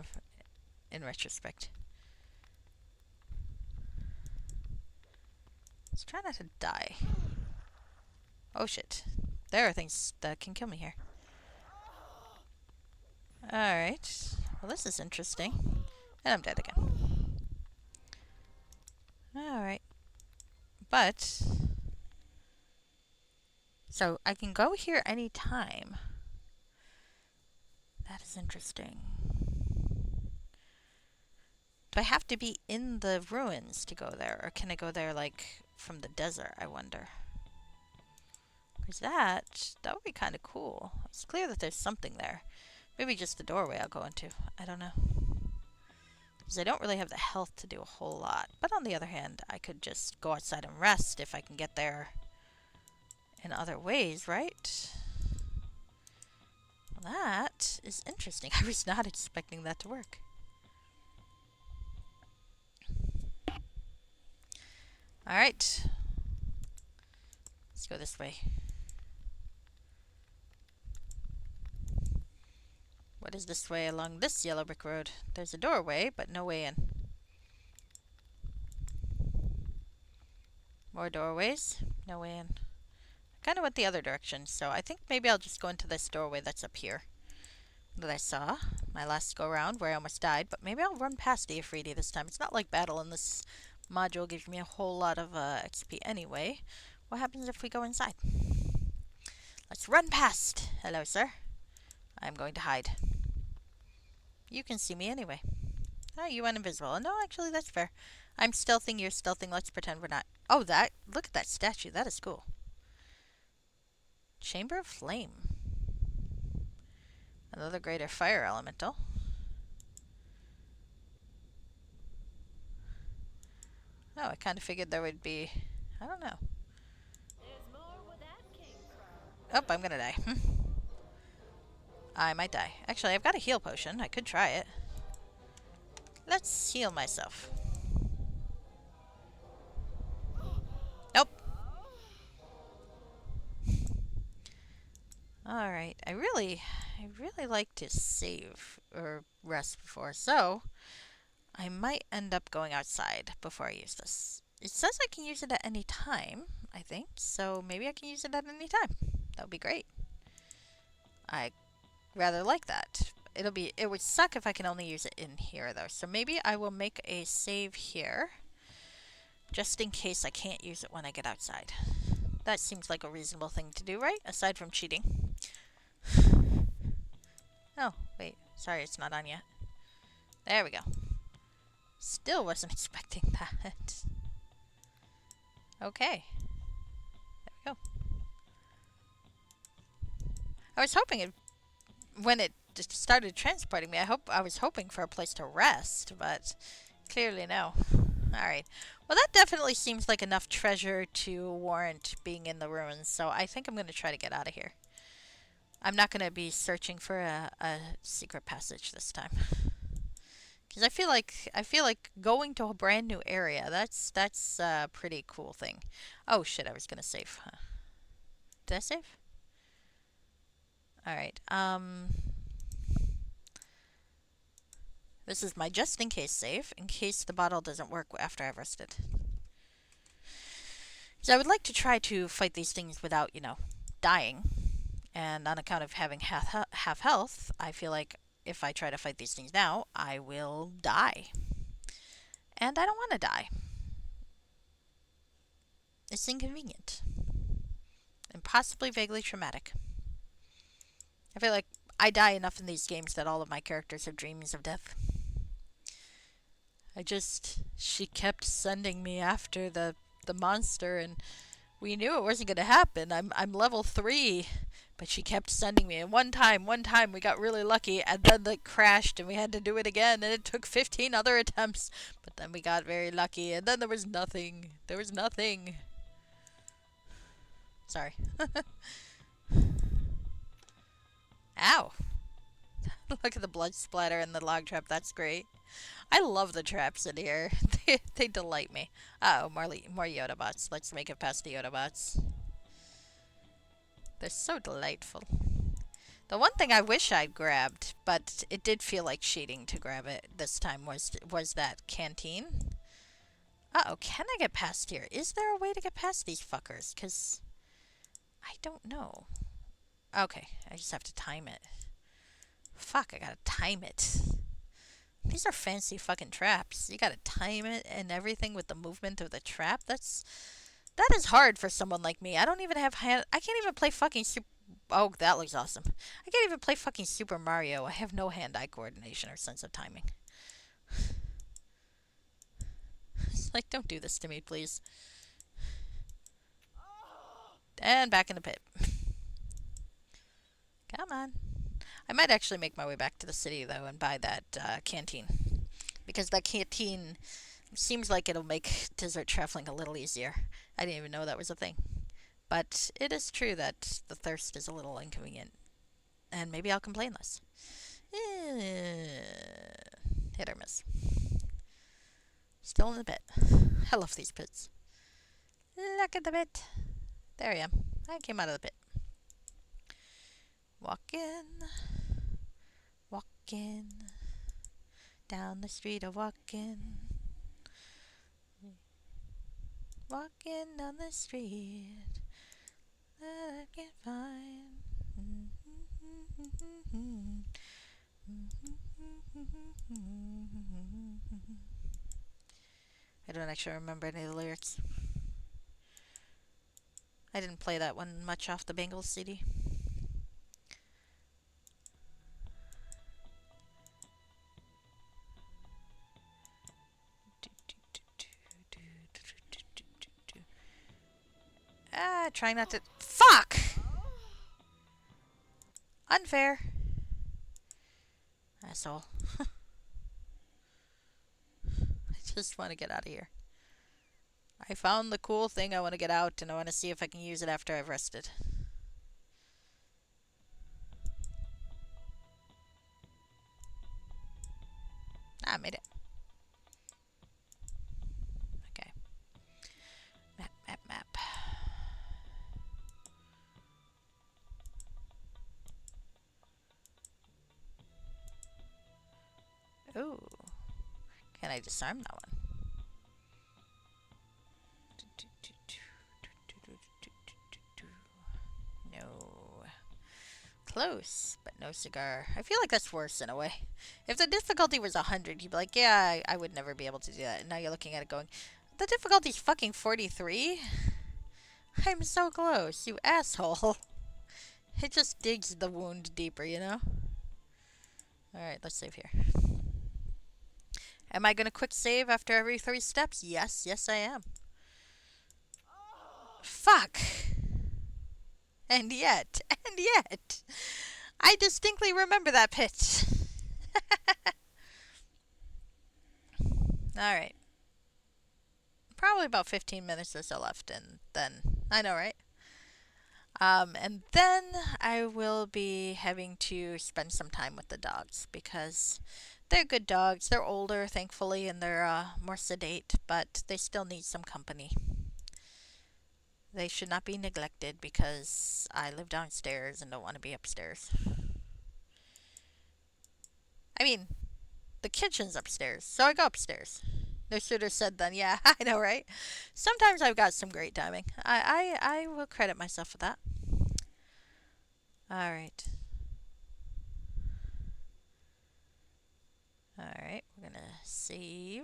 in retrospect, let's try not to die. Oh shit! There are things that can kill me here. All right. Well, this is interesting. And I'm dead again. All right. But so I can go here anytime. That is interesting. Do I have to be in the ruins to go there, or can I go there like from the desert? I wonder. Because that would be kind of cool. It's clear that there's something there. Maybe just the doorway I'll go into. I don't know. Because I don't really have the health to do a whole lot. But on the other hand, I could just go outside and rest if I can get there in other ways, right? Well, that is interesting. I was not expecting that to work. Alright. Let's go this way. What is this way along this yellow brick road? There's a doorway, but no way in. More doorways, no way in. I kind of went the other direction, so I think maybe I'll just go into this doorway that's up here that I saw my last go around where I almost died, but maybe I'll run past the Afridi this time. It's not like battle in this module gives me a whole lot of XP anyway. What happens if we go inside? Let's run past. Hello, sir. I'm going to hide. You can see me anyway. Oh, you went invisible. No, actually, that's fair. I'm stealthing, you're stealthing. Let's pretend we're not. Oh, look at that statue. That is cool. Chamber of Flame. Another greater fire elemental. Oh, I kind of figured there would be. I don't know. Oh, I'm gonna die. I might die. Actually, I've got a heal potion. I could try it. Let's heal myself. Nope. Alright. I really like to save or rest before, so I might end up going outside before I use this. It says I can use it at any time, I think, so maybe I can use it at any time. That would be great. I rather like that. It would suck if I can only use it in here though. So maybe I will make a save here just in case I can't use it when I get outside. That seems like a reasonable thing to do, right? Aside from cheating. Oh, wait. Sorry, it's not on yet. There we go. Still wasn't expecting that. Okay. There we go. I was hoping when it just started transporting me, I was hoping for a place to rest, but clearly no. Alright. Well, that definitely seems like enough treasure to warrant being in the ruins, so I think I'm going to try to get out of here. I'm not going to be searching for a secret passage this time. Because I feel like going to a brand new area, that's a pretty cool thing. Oh shit, I was going to save. Huh? Did I save? Alright, this is my just in case save, in case the bottle doesn't work after I've rested. So I would like to try to fight these things without, dying. And on account of having half health, I feel like if I try to fight these things now, I will die. And I don't want to die. It's inconvenient. And possibly vaguely traumatic. I feel like I die enough in these games that all of my characters have dreams of death. She kept sending me after the monster, and we knew it wasn't going to happen. I'm level 3, but she kept sending me. And one time we got really lucky, and then it crashed, and we had to do it again, and it took 15 other attempts. But then we got very lucky, and then there was nothing. There was nothing. Sorry. Ow. Look at the blood splatter in the log trap. That's great. I love the traps in here. They delight me. Uh oh, more Yoda bots. Let's make it past the Yoda bots. They're so delightful. The one thing I wish I'd grabbed, but it did feel like cheating to grab it this time, was that canteen. Uh-oh, can I get past here? Is there a way to get past these fuckers? Because I don't know. Okay, I just have to time it. Fuck, I gotta time it. These are fancy fucking traps. You gotta time it and everything with the movement of the trap. That is hard for someone like me. I don't even have hand. I can't even play fucking Super. Oh, that looks awesome. I can't even play fucking Super Mario. I have no hand-eye coordination or sense of timing. It's like, don't do this to me, please. And back in the pit. Come on. I might actually make my way back to the city, though, and buy that canteen. Because that canteen seems like it'll make desert traveling a little easier. I didn't even know that was a thing. But it is true that the thirst is a little inconvenient. And maybe I'll complain less. Hit or miss. Still in the pit. I love these pits. Look at the pit. There I am. I came out of the pit. Walking. Walking. Down the street of walking. Walking down the street that I can't find. I don't actually remember any of the lyrics. I didn't play that one much off the Bengals CD. Trying not to. Fuck! Unfair. Asshole. I just want to get out of here. I found the cool thing I want to get out, and I want to see if I can use it after I've rested. I made it. Okay. Map, map, map. Ooh. Can I disarm that one? No. Close, but no cigar. I feel like that's worse in a way. If the difficulty was 100, you'd be like, yeah, I would never be able to do that. And now you're looking at it going, the difficulty's fucking 43? I'm so close, you asshole. It just digs the wound deeper, you know? Alright, let's save here. Am I going to quick save after every 3 steps? Yes, yes I am. Fuck! And yet, I distinctly remember that pit. Alright. Probably about 15 minutes or so left, and then, I know, right? And then I will be having to spend some time with the dogs, because they're good dogs. They're older, thankfully, and they're more sedate, but they still need some company. They should not be neglected because I live downstairs and don't want to be upstairs. I mean, the kitchen's upstairs, so I go upstairs. No sooner said than yeah, I know, right? Sometimes I've got some great timing. I will credit myself for that. Alright. Alright, we're gonna save.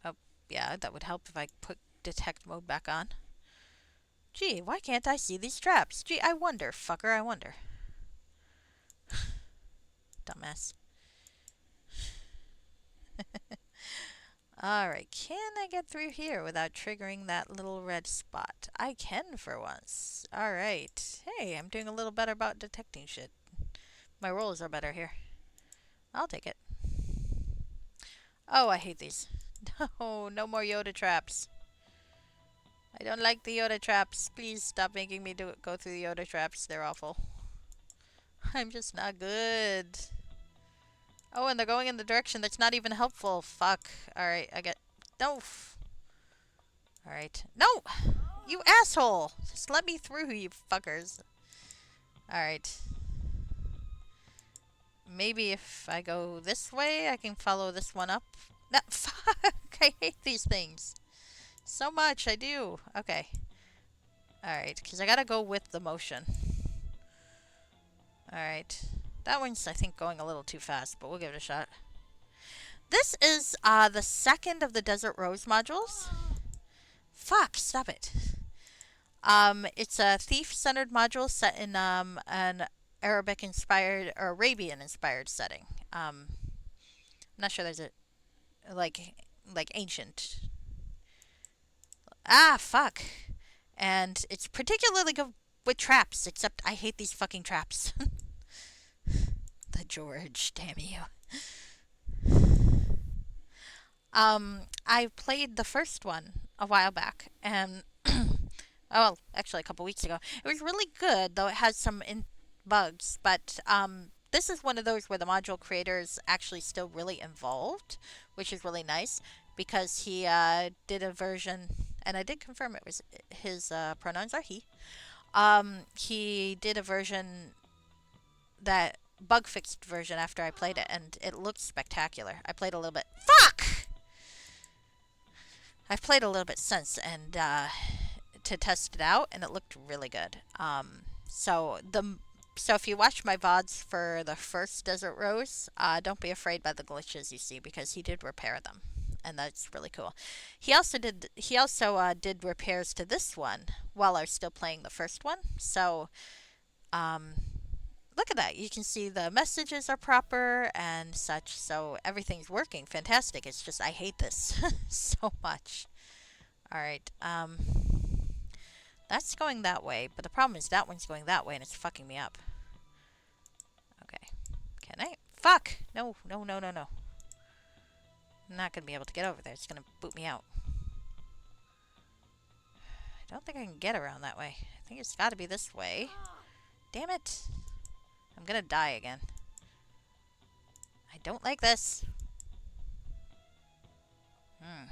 Oh, yeah, that would help if I put detect mode back on. Gee, why can't I see these traps? Gee, I wonder, fucker, I wonder. Dumbass. Alright, can I get through here without triggering that little red spot? I can for once. Alright. Hey, I'm doing a little better about detecting shit. My rolls are better here. I'll take it. Oh, I hate these. No, no more Yoda traps. I don't like the Yoda traps. Please stop making me go through the Yoda traps. They're awful. I'm just not good. Oh, and they're going in the direction that's not even helpful. Fuck. Alright, I get... No! Alright. No! You asshole! Just let me through, you fuckers. Alright. Maybe if I go this way, I can follow this one up. No, fuck! I hate these things. So much, I do. Okay. Alright, because I gotta go with the motion. Alright. That one's, I think, going a little too fast, but we'll give it a shot. This is the second of the Desert Rose modules. Fuck, stop it. It's a thief-centered module set in an Arabic-inspired or Arabian-inspired setting. I'm not sure there's a like ancient. Ah, fuck. And it's particularly good with traps, except I hate these fucking traps. The George, damn you. I played the first one a while back, and well, actually a couple weeks ago. It was really good, though it has some bugs. But this is one of those where the module creator is actually still really involved, which is really nice because he did a version, and I did confirm it was his pronouns are he. He did a version that bug fixed version after I played it, and it looked spectacular. I played a little bit. Fuck! I've played a little bit since, and to test it out, and it looked really good. So if you watch my VODs for the first Desert Rose, don't be afraid by the glitches you see because he did repair them, and that's really cool. He also did repairs to this one while I was still playing the first one. So look at that. You can see the messages are proper and such. So everything's working fantastic. It's just I hate this so much. All right. That's going that way, but the problem is that one's going that way and it's fucking me up. Okay. Can I? Fuck! No, no, no, no, no. I'm not going to be able to get over there. It's going to boot me out. I don't think I can get around that way. I think it's got to be this way. Damn it. I'm going to die again. I don't like this. I'm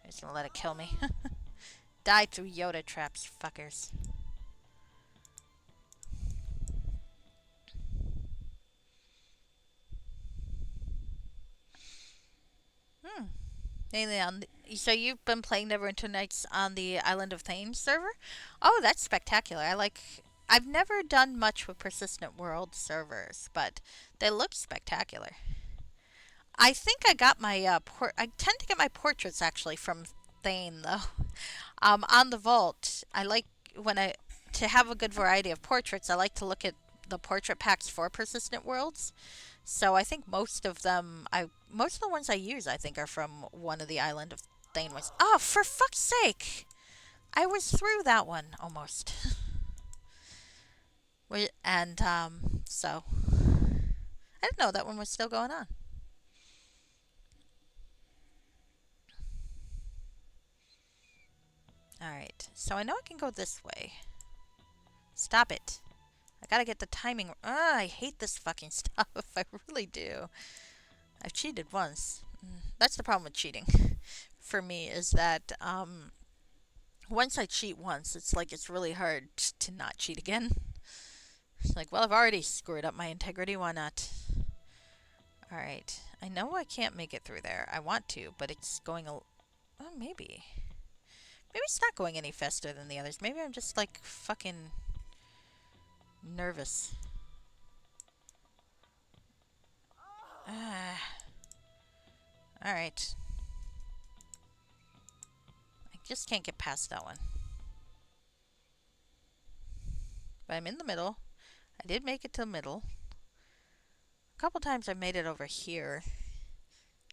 just going to let it kill me. Die through Yoda traps, fuckers. Mainly on so you've been playing Neverwinter Nights on the Island of Thames server? Oh, that's spectacular. I've never done much with Persistent World servers, but they look spectacular. I think I got my I tend to get my portraits actually from Thane though. On the Vault, I like to have a good variety of portraits. I like to look at the portrait packs for Persistent Worlds. So I think most of the ones I use I think are from one of the Island of Thane ones. Oh, for fuck's sake! I was through that one almost. And so I didn't know that one was still going on. Alright, so I know I can go this way. Stop it. I gotta get the timing. I hate this fucking stuff. I really do. I've cheated once. That's the problem with cheating. For me, is that once I cheat once, it's like it's really hard to not cheat again. It's like, well, I've already screwed up my integrity. Why not? Alright. I know I can't make it through there. I want to, but it's going oh, maybe. Maybe it's not going any faster than the others. Maybe I'm just, like, fucking nervous. Alright. I just can't get past that one. But I'm in the middle. I did make it to the middle. A couple times I made it over here.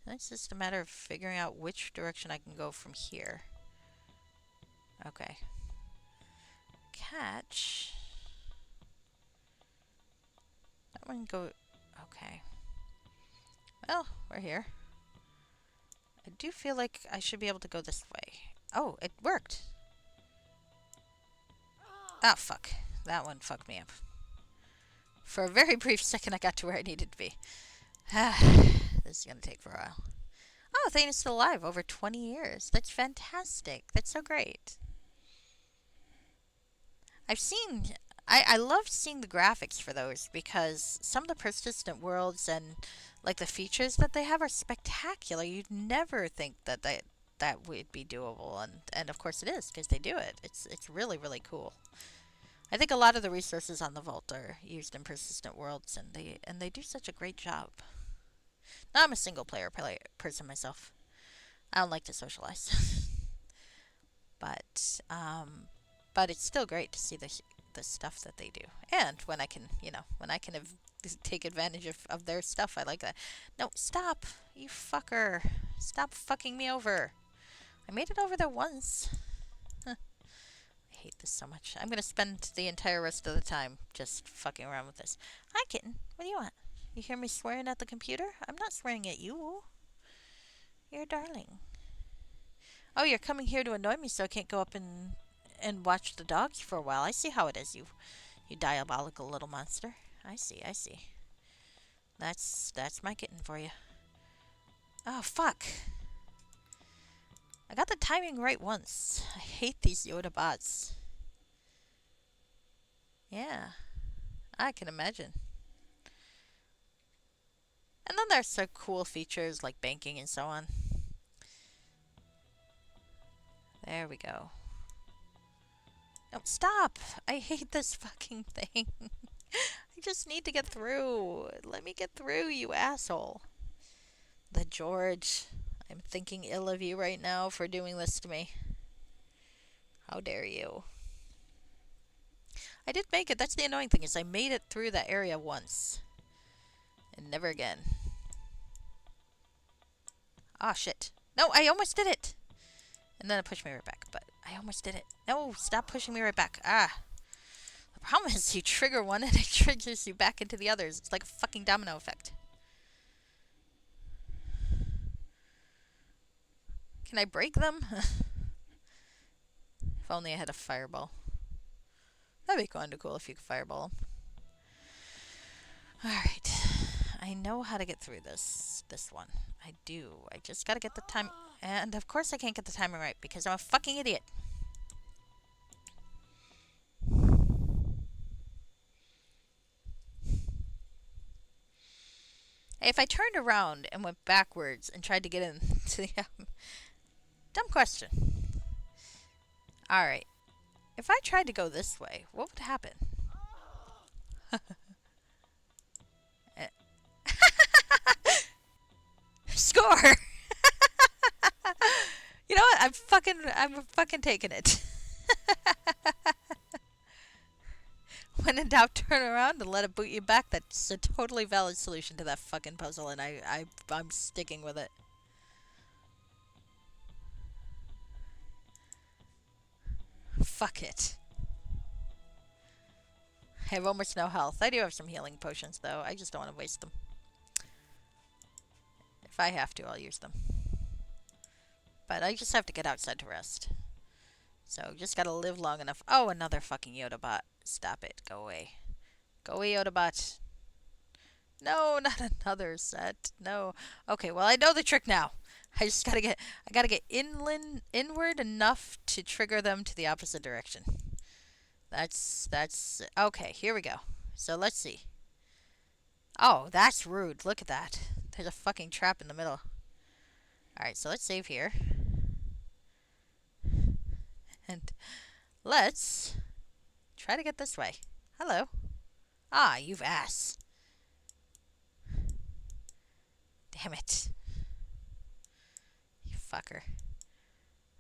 And it's just a matter of figuring out which direction I can go from here. Okay. Catch. That one go... Okay. Well, we're here. I do feel like I should be able to go this way. Oh, it worked. Ah, fuck. That one fucked me up. For a very brief second, I got to where I needed to be. This is going to take for a while. Oh, Thane is still alive over 20 years. That's fantastic. That's so great. I've seen. I love seeing the graphics for those because some of the persistent worlds and like the features that they have are spectacular. You'd never think that would be doable, and of course it is because they do it. It's really really cool. I think a lot of the resources on the Vault are used in persistent worlds, and they do such a great job. Now I'm a single player person myself. I don't like to socialize, but but it's still great to see the stuff that they do. And when I can, when I can take advantage of their stuff, I like that. No, stop, you fucker! Stop fucking me over. I made it over there once. Huh. I hate this so much. I'm gonna spend the entire rest of the time just fucking around with this. Hi, kitten. What do you want? You hear me swearing at the computer? I'm not swearing at you. You're a darling. Oh, you're coming here to annoy me so I can't go up and watch the dogs for a while. I see how it is, you diabolical little monster. I see, I see. That's my kitten for you. Oh, fuck. I got the timing right once. I hate these Yoda bots. Yeah, I can imagine. And then there's some cool features like banking and so on. There we go. No, stop! I hate this fucking thing. I just need to get through. Let me get through, you asshole. The George. I'm thinking ill of you right now for doing this to me. How dare you? I did make it. That's the annoying thing, is I made it through that area once. And never again. Ah, shit. No, I almost did it! And then it pushed me right back, but I almost did it. No, stop pushing me right back. Ah. The problem is you trigger one and it triggers you back into the others. It's like a fucking domino effect. Can I break them? If only I had a fireball. That'd be kind of cool if you could fireball them. Alright. I know how to get through this one. I do. I just gotta get the time. And of course I can't get the timing right because I'm a fucking idiot. Hey, if I turned around and went backwards and tried to get into the... dumb question. Alright. If I tried to go this way, what would happen? Score! You know what? I'm fucking taking it. When in doubt, turn around and let it boot you back. That's a totally valid solution to that fucking puzzle, and I'm sticking with it. Fuck it. I have almost no health. I do have some healing potions, though. I just don't want to waste them. If I have to, I'll use them. But I just have to get outside to rest. So, just gotta live long enough. Oh, another fucking Yoda bot. Stop it. Go away. Go away, Yoda bot. No, not another set. No. Okay, well, I know the trick now. I gotta get inward enough to trigger them to the opposite direction. Okay, here we go. So, let's see. Oh, that's rude. Look at that. There's a fucking trap in the middle. Alright, so let's save here. And let's try to get this way. Hello. Ah, you've ass. Damn it. You fucker.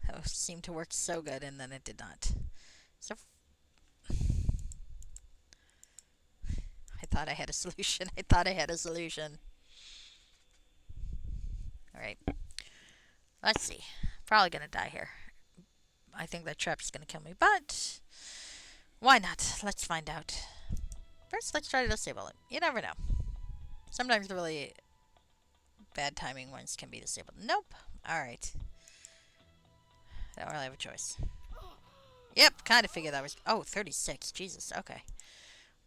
That seemed to work so good, and then it did not. So... I thought I had a solution. I thought I had a solution. Alright. Let's see. Probably gonna die here. I think that trap's gonna kill me, but... why not? Let's find out. First, let's try to disable it. You never know. Sometimes the really bad timing ones can be disabled. Nope. Alright. I don't really have a choice. Yep, kind of figured that was... oh, 36. Jesus, okay.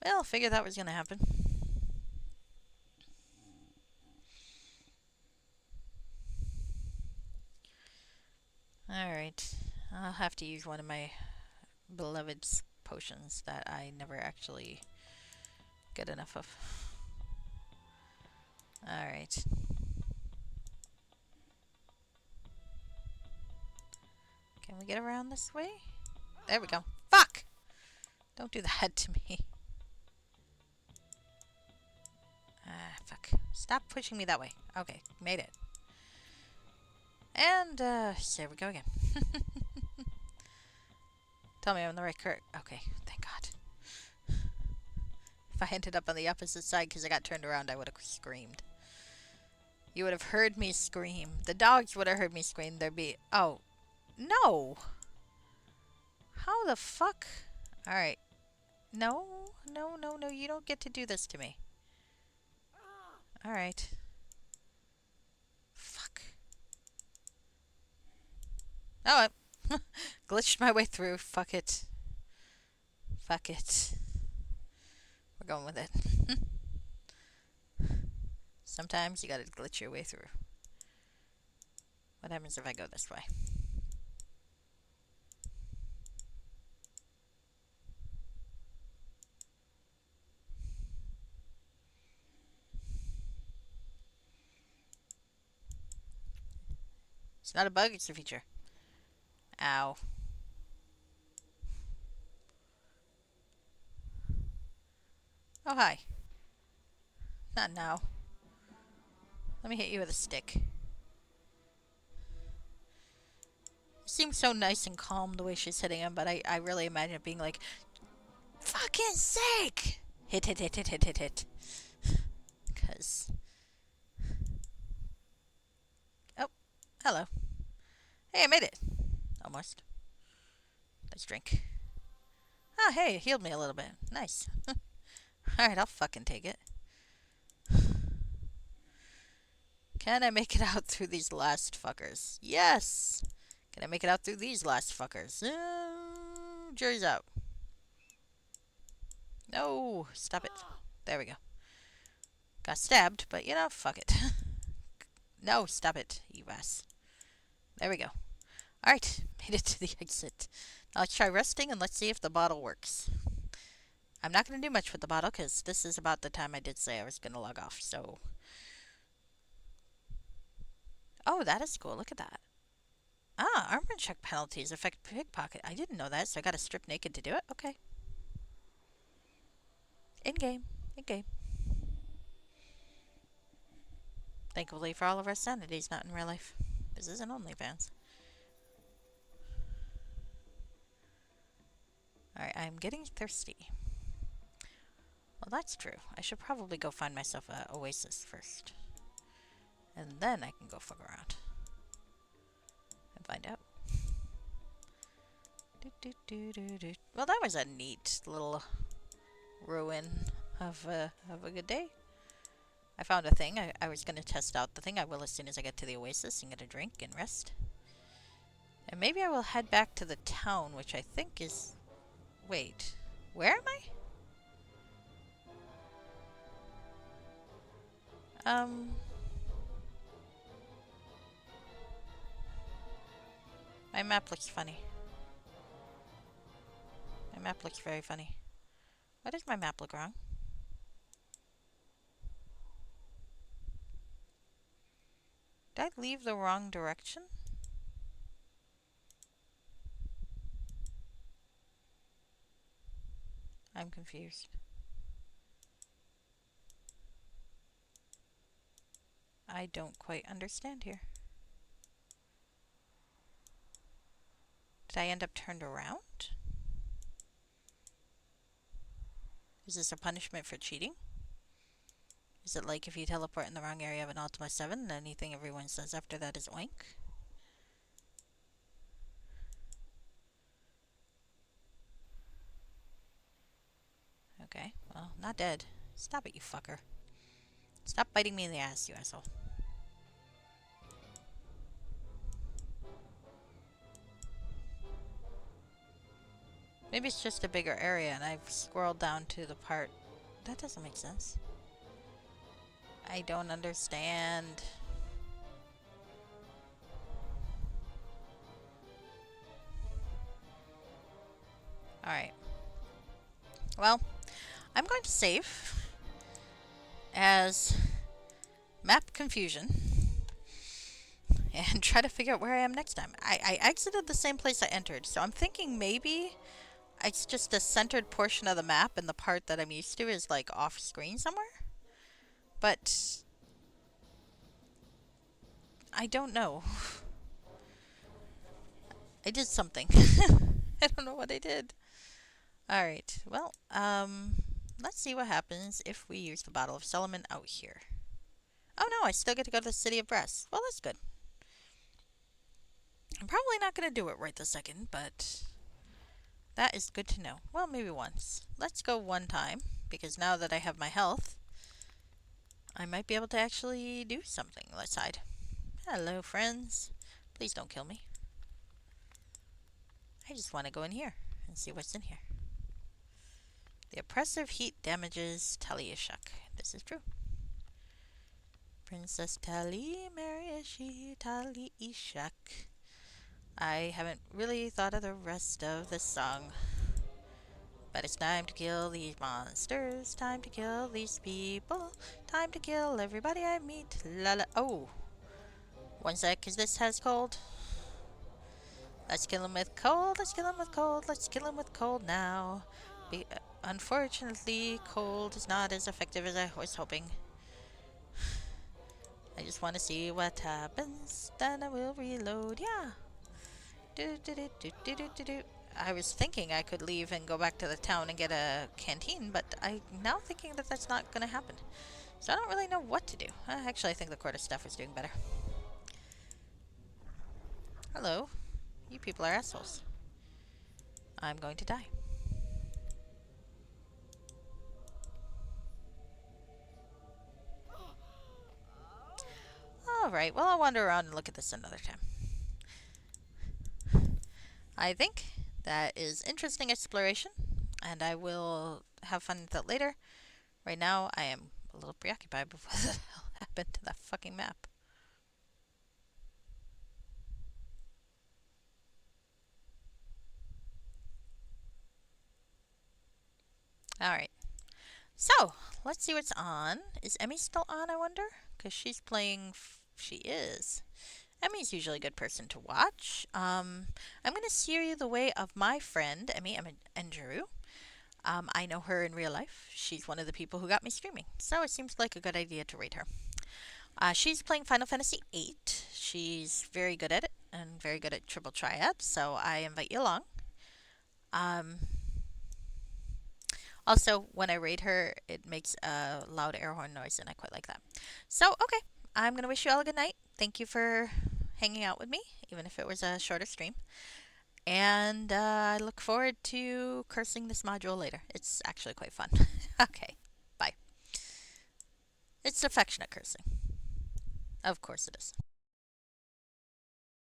Well, figured that was gonna happen. Alright. I'll have to use one of my beloved potions that I never actually get enough of. Alright. Can we get around this way? There we go. Fuck! Don't do that to me. Ah, fuck. Stop pushing me that way. Okay, made it. And, there we go again. Tell me I'm on the right curve. Okay, thank God. If I ended up on the opposite side because I got turned around, I would have screamed. You would have heard me scream. The dogs would have heard me scream. There'd be... Oh. No! How the fuck? Alright. No, no, no, no. You don't get to do this to me. Alright. Fuck. Oh, I glitched my way through. Fuck it. Fuck it. We're going with it. Sometimes you gotta glitch your way through. What happens if I go this way? It's not a bug, it's a feature. Ow. Oh, hi. Not now. Let me hit you with a stick. You seem so nice and calm the way she's hitting him, but I really imagine it being like, fucking sake! Hit, hit, hit, hit, hit, hit, hit. Because... Oh, hello. Hey, I made it. Almost. Let's drink. Ah, hey, it healed me a little bit. Nice. Alright, I'll fucking take it. Can I make it out through these last fuckers? Yes! Can I make it out through these last fuckers? Jury's out. No! Stop it. There we go. Got stabbed, but you know, fuck it. No, stop it, you ass. There we go. Alright, made it to the exit. Now let's try resting and let's see if the bottle works. I'm not going to do much with the bottle because this is about the time I did say I was going to log off, so... Oh, that is cool. Look at that. Ah, armor check penalties affect pickpocket. I didn't know that, so I got to strip naked to do it? Okay. In-game. In-game. Thankfully for all of our sanities, not in real life. This isn't OnlyFans. Alright, I'm getting thirsty. Well, that's true. I should probably go find myself an oasis first. And then I can go fuck around. And find out. Well, that was a neat little ruin of a good day. I found a thing. I was going to test out the thing. I will as soon as I get to the oasis and get a drink and rest. And maybe I will head back to the town, which I think is... Wait. Where am I? My map looks funny. My map looks very funny. Why does my map look wrong? Did I leave the wrong direction? I'm confused. I don't quite understand here. Did I end up turned around? Is this a punishment for cheating? Is it like if you teleport in the wrong area of an Ultima 7, anything everyone says after that is oink? Okay, well, not dead. Stop it, you fucker. Stop biting me in the ass, you asshole. Maybe it's just a bigger area and I've scrolled down to the part. That doesn't make sense. I don't understand. Alright. Well, I'm going to save as map confusion and try to figure out where I am next time. I exited the same place I entered, so I'm thinking maybe it's just a centered portion of the map and the part that I'm used to is like off screen somewhere. But I don't know. I did something. I don't know what I did. Alright, well, let's see what happens if we use the Bottle of Solomon out here. Oh no, I still get to go to the City of Brass. Well, that's good. I'm probably not going to do it right this second, but that is good to know. Well, maybe once. Let's go one time, because now that I have my health, I might be able to actually do something. Let's hide. Hello, friends. Please don't kill me. I just want to go in here and see what's in here. The oppressive heat damages Taliyashuk. This is true. Princess Tali, Mariashi, Taliyashuk. I haven't really thought of the rest of the song. But it's time to kill these monsters. Time to kill these people. Time to kill everybody I meet. La la. Oh. One sec, because this has cold. Let's kill him with cold. Let's kill him with cold. Let's kill him with cold now. Unfortunately, cold is not as effective as I was hoping. I just want to see what happens. Then I will reload. Yeah. Do do do do do do do do. I was thinking I could leave and go back to the town and get a canteen, but I'm now thinking that that's not going to happen. So I don't really know what to do. Actually, I think the quarter staff is doing better. Hello. You people are assholes. I'm going to die. Alright, well, I'll wander around and look at this another time. I think that is interesting exploration, and I will have fun with it later. Right now, I am a little preoccupied with what the hell happened to that fucking map. Alright, so let's see what's on. Is Emmy still on, I wonder? Because she's playing. She is. Emmy's usually a good person to watch. I'm going to steer you the way of my friend, Emmy Andrew. I know her in real life. She's one of the people who got me streaming, so it seems like a good idea to rate her. She's playing Final Fantasy VIII. She's very good at it and very good at triple triad, so I invite you along. Um, Also, when I rate her, it makes a loud air horn noise, and I quite like that. So, okay, I'm going to wish you all a good night. Thank you for hanging out with me, even if it was a shorter stream. And I look forward to cursing this module later. It's actually quite fun. Okay, bye. It's affectionate cursing. Of course it is.